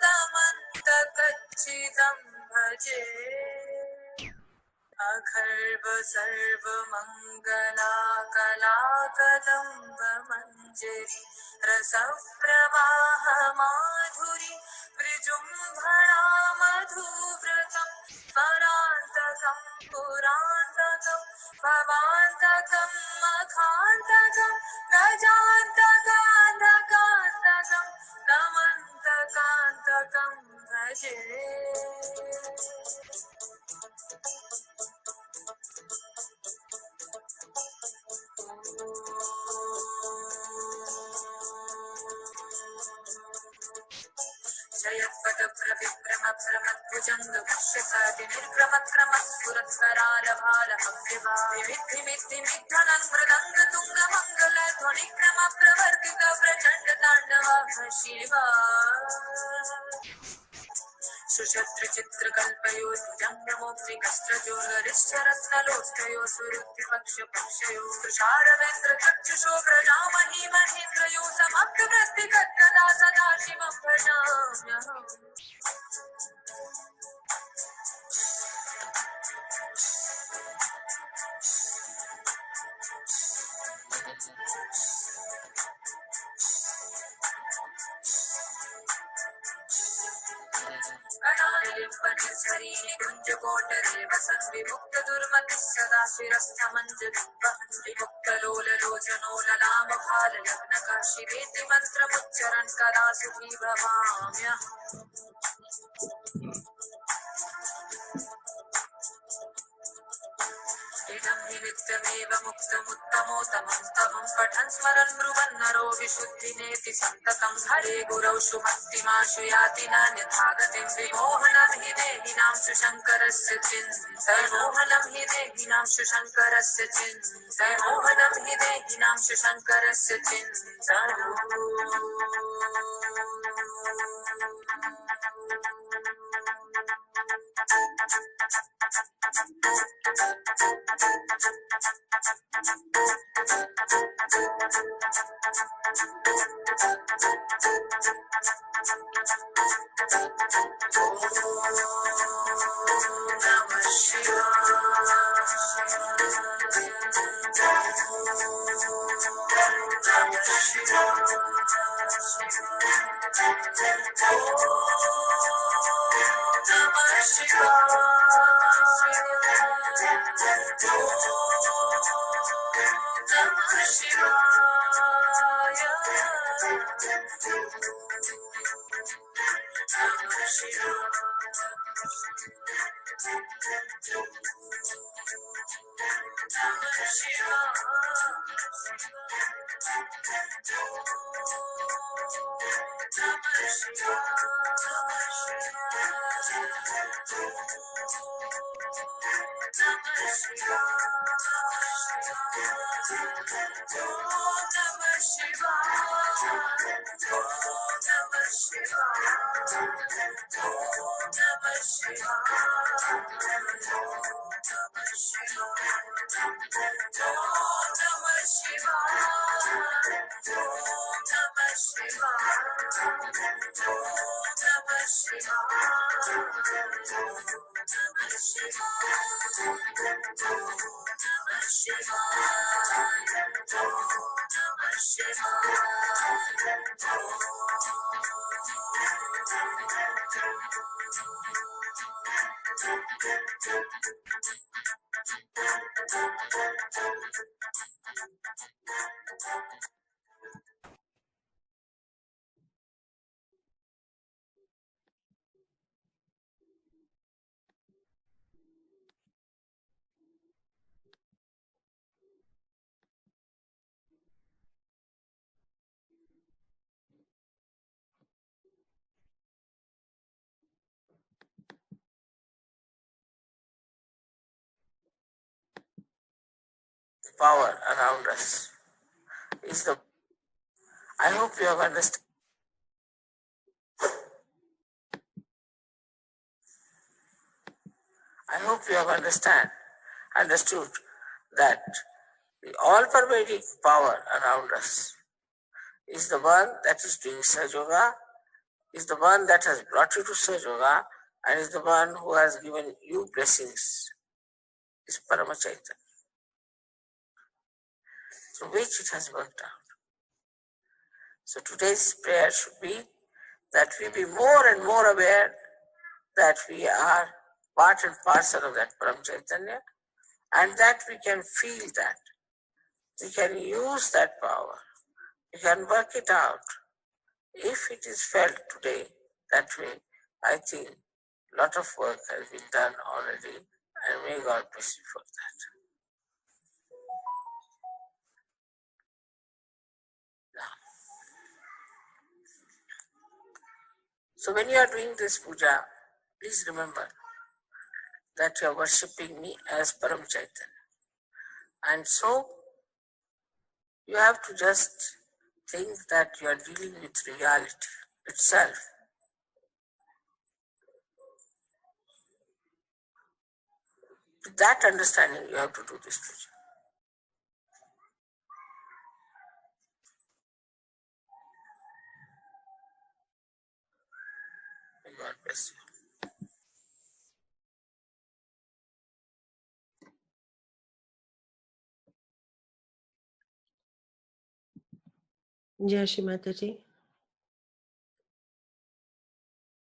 शान्तमन्तकच्चिदं भजे अखर्व सर्वमङ्गलाकलाकदम्बमञ्जरी रसप्रवाह माधुरी विजृम्भणा मधुव्रतं परान्तकं पुरान्तकं भवान्तकं मखान्तकं गजान्तकान्तकान्तकं तमन्तकान्तकं भजे जयत्पटप्रविभ्रमभ्रमद्भुजङ्गभक्ष्यसादि निर्क्रमक्रमस्फुरत्करालभालभव्यवामिद्धिमिद्धिमिद्धनं मृदङ्गतुङ्गमङ्गलध्वनिक्रमप्रवर्तित प्रचण्डताण्डवः शिवा सुशस्त्रचित्रकल्पयो भुजङ्गमोक्तिकस्त्रजोर्गरिष्ठरत्नलोष्टयो सुरुद्धिपक्षपक्षयो तुषारवेन्द्रचक्षुषो प्रजामहि महेन्द्रयो समग्रवृत्तिकदा सदा शिवं भजाम्यहम् कणालिम्बनिर्झरीणि कुञ्जकोटरे वसन् विमुक्तदुर्मतिः सदा शिरस्थमञ्जलिम्बहन् विमुक्तलोललोचनो ललामभाललग्नकः शिवेति मन्त्रमुच्चरन् कदा सुखी भवाम्यहम् इदं हि नित्यमेव मुक्तमुत्तमोत्तमं स्तवं पठन् स्मरन् ब्रुवन् नरो विशुद्धिनेति सन्ततं हरे गुरौ सुभक्तिमाशु याति नान्यथागतिं विमोहनं हि देहिनां सुशङ्करस्य चिन्तयमोहनं हि देहिनां सुशङ्करस्य चिन्तयमोहनं हि देहिनां सुशङ्करस्य power around us is the. I hope you have understood. I hope you have understood that the all-pervading power around us is the one that is doing Sahaja Yoga is the one that has brought you to Saj Yoga and is the one who has given you blessings, is Parama Chaitanya, through which it has worked out. So today's prayer should be that we be more and more aware that we are part and parcel of that Param Chaitanya, and that we can feel that. We can use that power. We can work it out. If it is felt today that way, I think a lot of work has been done already, and may God bless you for that. So when you are doing this puja, please remember that you are worshipping me as Param Chaitanya. And so you have to just think that you are dealing with reality itself. With that understanding, you have to do this puja. May God bless you. जय श्री माता जी।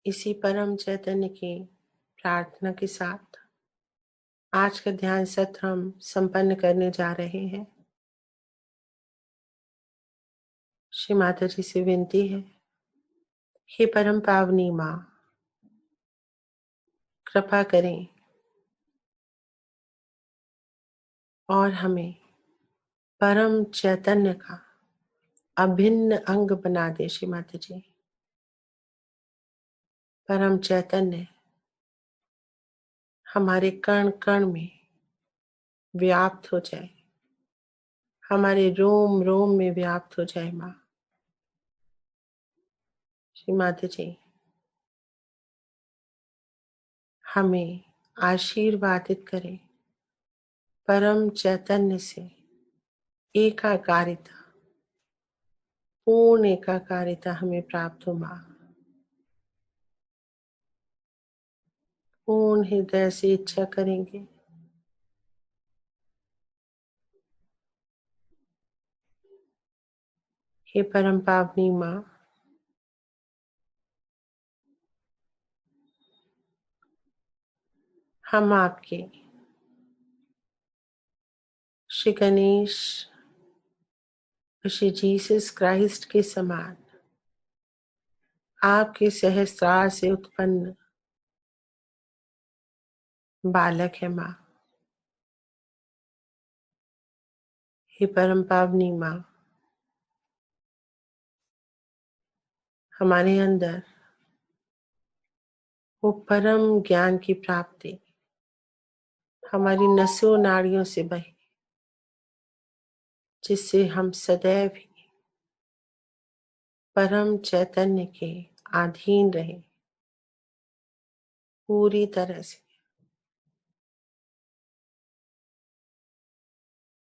इसी परम चैतन्य की प्रार्थना के साथ आज का ध्यान सत्र हम संपन्न करने जा रहे हैं। श्री माता जी से विनती है, हे परम पावनी माँ, कृपा करें और हमें परम चैतन्य का अभिन्न अंग बना दे। श्री माता जी, परम चैतन्य हमारे कण कण में व्याप्त हो जाए, हमारे रोम रोम में व्याप्त हो जाए। माँ श्री माता जी, हमें आशीर्वादित करें परम चैतन्य से एकाकारिता, पूर्ण एकाकारिता हमें प्राप्त हो। माँ पूर्ण हृदय से इच्छा करेंगे, हे परम पावनी माँ, हम आपके श्री गणेश, श्री जीसस क्राइस्ट के समान आपके सहस्त्रार से उत्पन्न बालक है। माँ हे परम पावनी माँ, हमारे अंदर वो परम ज्ञान की प्राप्ति हमारी नसों नाड़ियों से बहे, जिससे हम सदैव ही परम चैतन्य के अधीन रहे पूरी तरह से।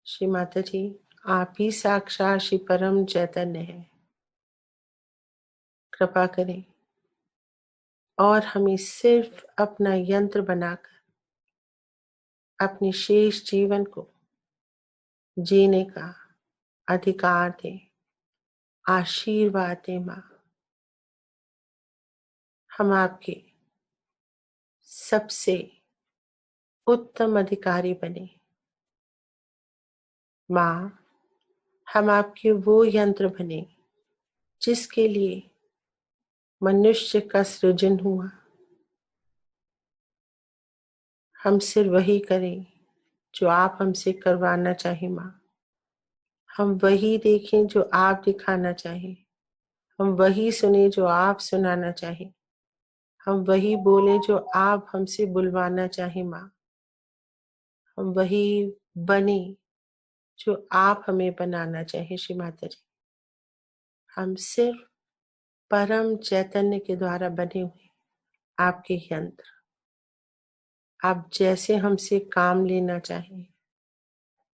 श्री माता जी, आप ही साक्षात श्री परम चैतन्य है। कृपा करें और हमें सिर्फ अपना यंत्र बनाकर अपने शेष जीवन को जीने का अधिकार दें, आशीर्वाद दें। माँ हम आपके सबसे उत्तम अधिकारी बने। माँ हम आपके वो यंत्र बने जिसके लिए मनुष्य का सृजन हुआ। हम सिर्फ वही करें जो आप हमसे करवाना चाहे। माँ हम वही देखें जो आप दिखाना चाहे, हम वही सुने जो आप सुनाना चाहे, हम वही बोले जो आप हमसे बुलवाना चाहे। माँ हम वही बने जो आप हमें बनाना चाहे। श्री माता जी, हम सिर्फ परम चैतन्य के द्वारा बने हुए आपके यंत्र, आप जैसे हमसे काम लेना चाहें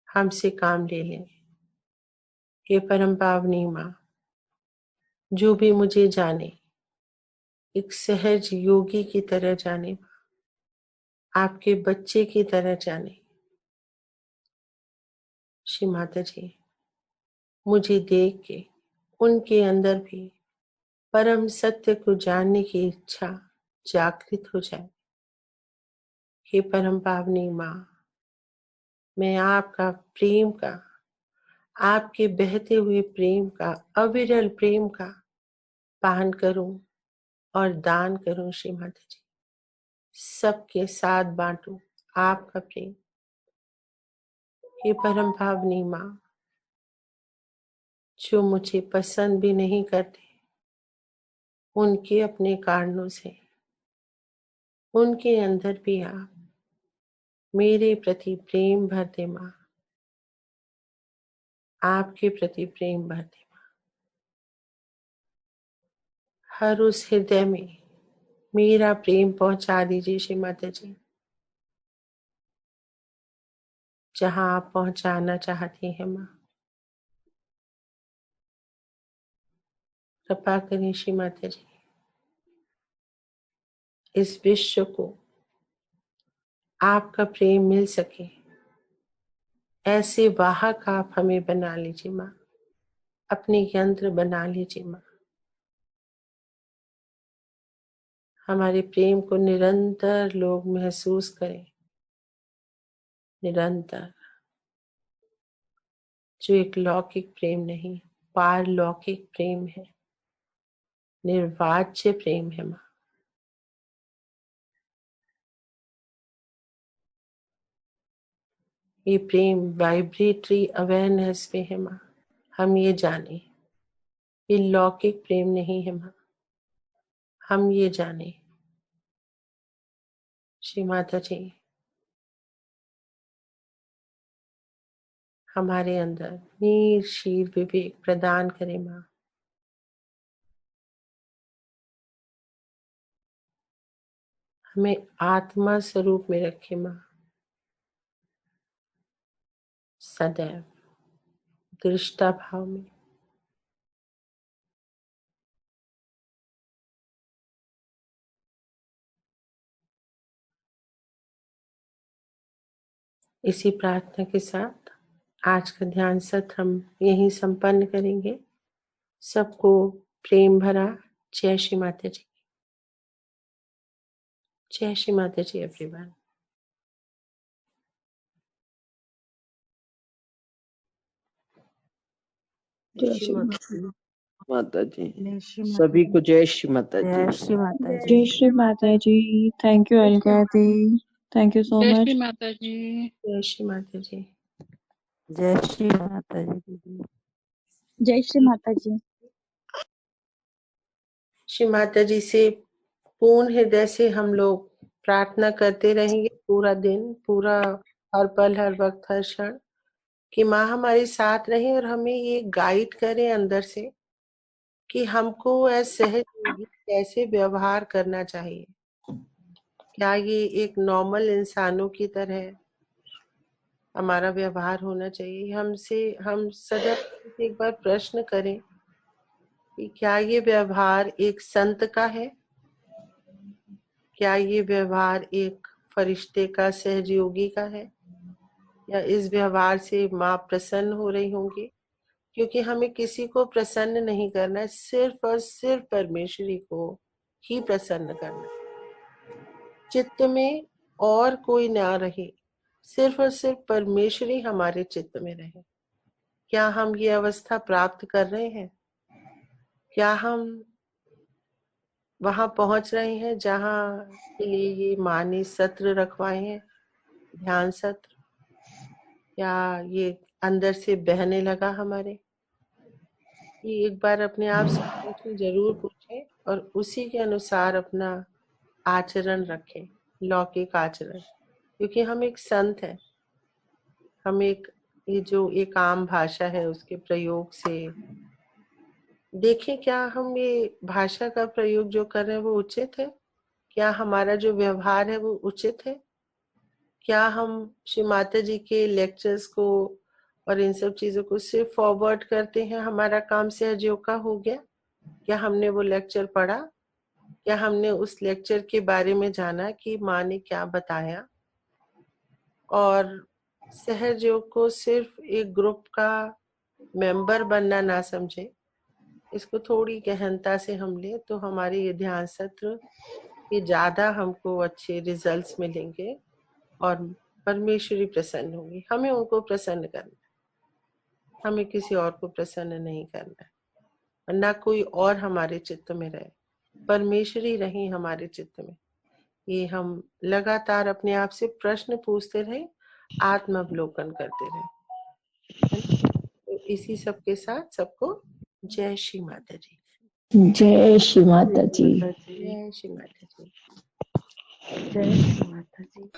हमसे काम ले लें। हे परम पावनी माँ, जो भी मुझे जाने एक सहज योगी की तरह जाने, आपके बच्चे की तरह जाने। श्री माता जी, मुझे देख के उनके अंदर भी परम सत्य को जानने की इच्छा जागृत हो जाए। हे परम पावनी माँ, मैं आपका प्रेम का, आपके बहते हुए प्रेम का, अविरल प्रेम का पान करूं और दान करूं। श्री माता जी, सबके साथ बांटूं आपका प्रेम। हे परम पावनी माँ, जो मुझे पसंद भी नहीं करते, उनके अपने कारणों से उनके अंदर भी आप मेरे प्रति प्रेम भर दे माँ, आपके प्रति प्रेम भर दे माँ। हर उस हृदय में मेरा प्रेम पहुंचा दीजिए श्री माता जी, जहां आप पहुंचाना चाहती हैं माँ। कृपा करें श्री माता जी, इस विश्व को आपका प्रेम मिल सके, ऐसे वाहक आप हमें बना लीजिए माँ, अपने यंत्र बना लीजिए माँ। हमारे प्रेम को निरंतर लोग महसूस करें, निरंतर, जो एक लौकिक प्रेम नहीं, पारलौकिक प्रेम है, निर्वाच्य प्रेम है माँ। ये प्रेम वाइब्रेटरी अवेयरनेस में है माँ, हम ये जाने। ये लौकिक प्रेम नहीं है माँ, हम ये जाने। श्री माता जी, हमारे अंदर नीर शीर विवेक प्रदान करें माँ। हमें आत्मा स्वरूप में रखे माँ, सदैव दृष्टा भाव में। इसी प्रार्थना के साथ आज का ध्यान सत्र हम यहीं संपन्न करेंगे। सबको प्रेम भरा जय श्री माता जी। जय श्री माता जी एवरीवन। जय श्री माता जी। सभी को जय श्री माता जी। जय श्री माता जी। जय Shri Mata ji. Thank you Alka di, thank you so जय मच। श्री माता जी। जय श्री माता जी। जय श्री माता जी दीदी। जय श्री माता जी। श्री माता जी से पूर्ण हृदय से हम लोग प्रार्थना करते रहेंगे पूरा दिन, पूरा हर पल, हर वक्त, हर क्षण, कि माँ हमारे साथ रहे और हमें ये गाइड करें अंदर से कि हमको सहज योगी कैसे व्यवहार करना चाहिए। क्या ये एक नॉर्मल इंसानों की तरह हमारा व्यवहार होना चाहिए? हम सदैव एक बार प्रश्न करें कि क्या ये व्यवहार एक संत का है? क्या ये व्यवहार एक फरिश्ते का, सहजयोगी का है? या इस व्यवहार से माँ प्रसन्न हो रही होंगी? क्योंकि हमें किसी को प्रसन्न नहीं करना है, सिर्फ और सिर्फ परमेश्वरी को ही प्रसन्न करना है। चित्त में और कोई ना रहे, सिर्फ और सिर्फ परमेश्वरी हमारे चित्त में रहे। क्या हम ये अवस्था प्राप्त कर रहे हैं? क्या हम वहां पहुंच रहे हैं जहां के लिए ये माँ ने सत्र रखवाए हैं, ध्यान सत्र? या ये अंदर से बहने लगा हमारे? ये एक बार अपने आप से पूछें, जरूर पूछें, और उसी के अनुसार अपना आचरण रखें, लौकिक आचरण। क्योंकि हम एक संत हैं, हम एक, ये जो एक आम भाषा है उसके प्रयोग से देखें, क्या हम ये भाषा का प्रयोग जो कर रहे हैं वो उचित है? क्या हमारा जो व्यवहार है वो उचित है? क्या हम श्री माता जी के लेक्चर्स को और इन सब चीजों को सिर्फ फॉरवर्ड करते हैं, हमारा काम सहज योग का हो गया? क्या हमने वो लेक्चर पढ़ा? या हमने उस लेक्चर के बारे में जाना कि माँ ने क्या बताया, और सहजयोग को सिर्फ एक ग्रुप का मेंबर बनना ना समझे, इसको थोड़ी गहनता से हम ले तो हमारे ये ध्यान सत्र ये ज्यादा हमको अच्छे रिजल्ट्स मिलेंगे और परमेश्वरी प्रसन्न होगी। हमें उनको प्रसन्न करना है, हमें किसी और को प्रसन्न नहीं करना है, ना कोई और हमारे चित्त में रहे, परमेश्वरी रही हमारे चित्त में। ये हम लगातार अपने आप से प्रश्न पूछते रहे, आत्मावलोकन करते रहे। तो इसी सब के साथ सबको जय श्री माता जी। जय श्री माता जी। जय श्री माता जी। जय श्री माता जी।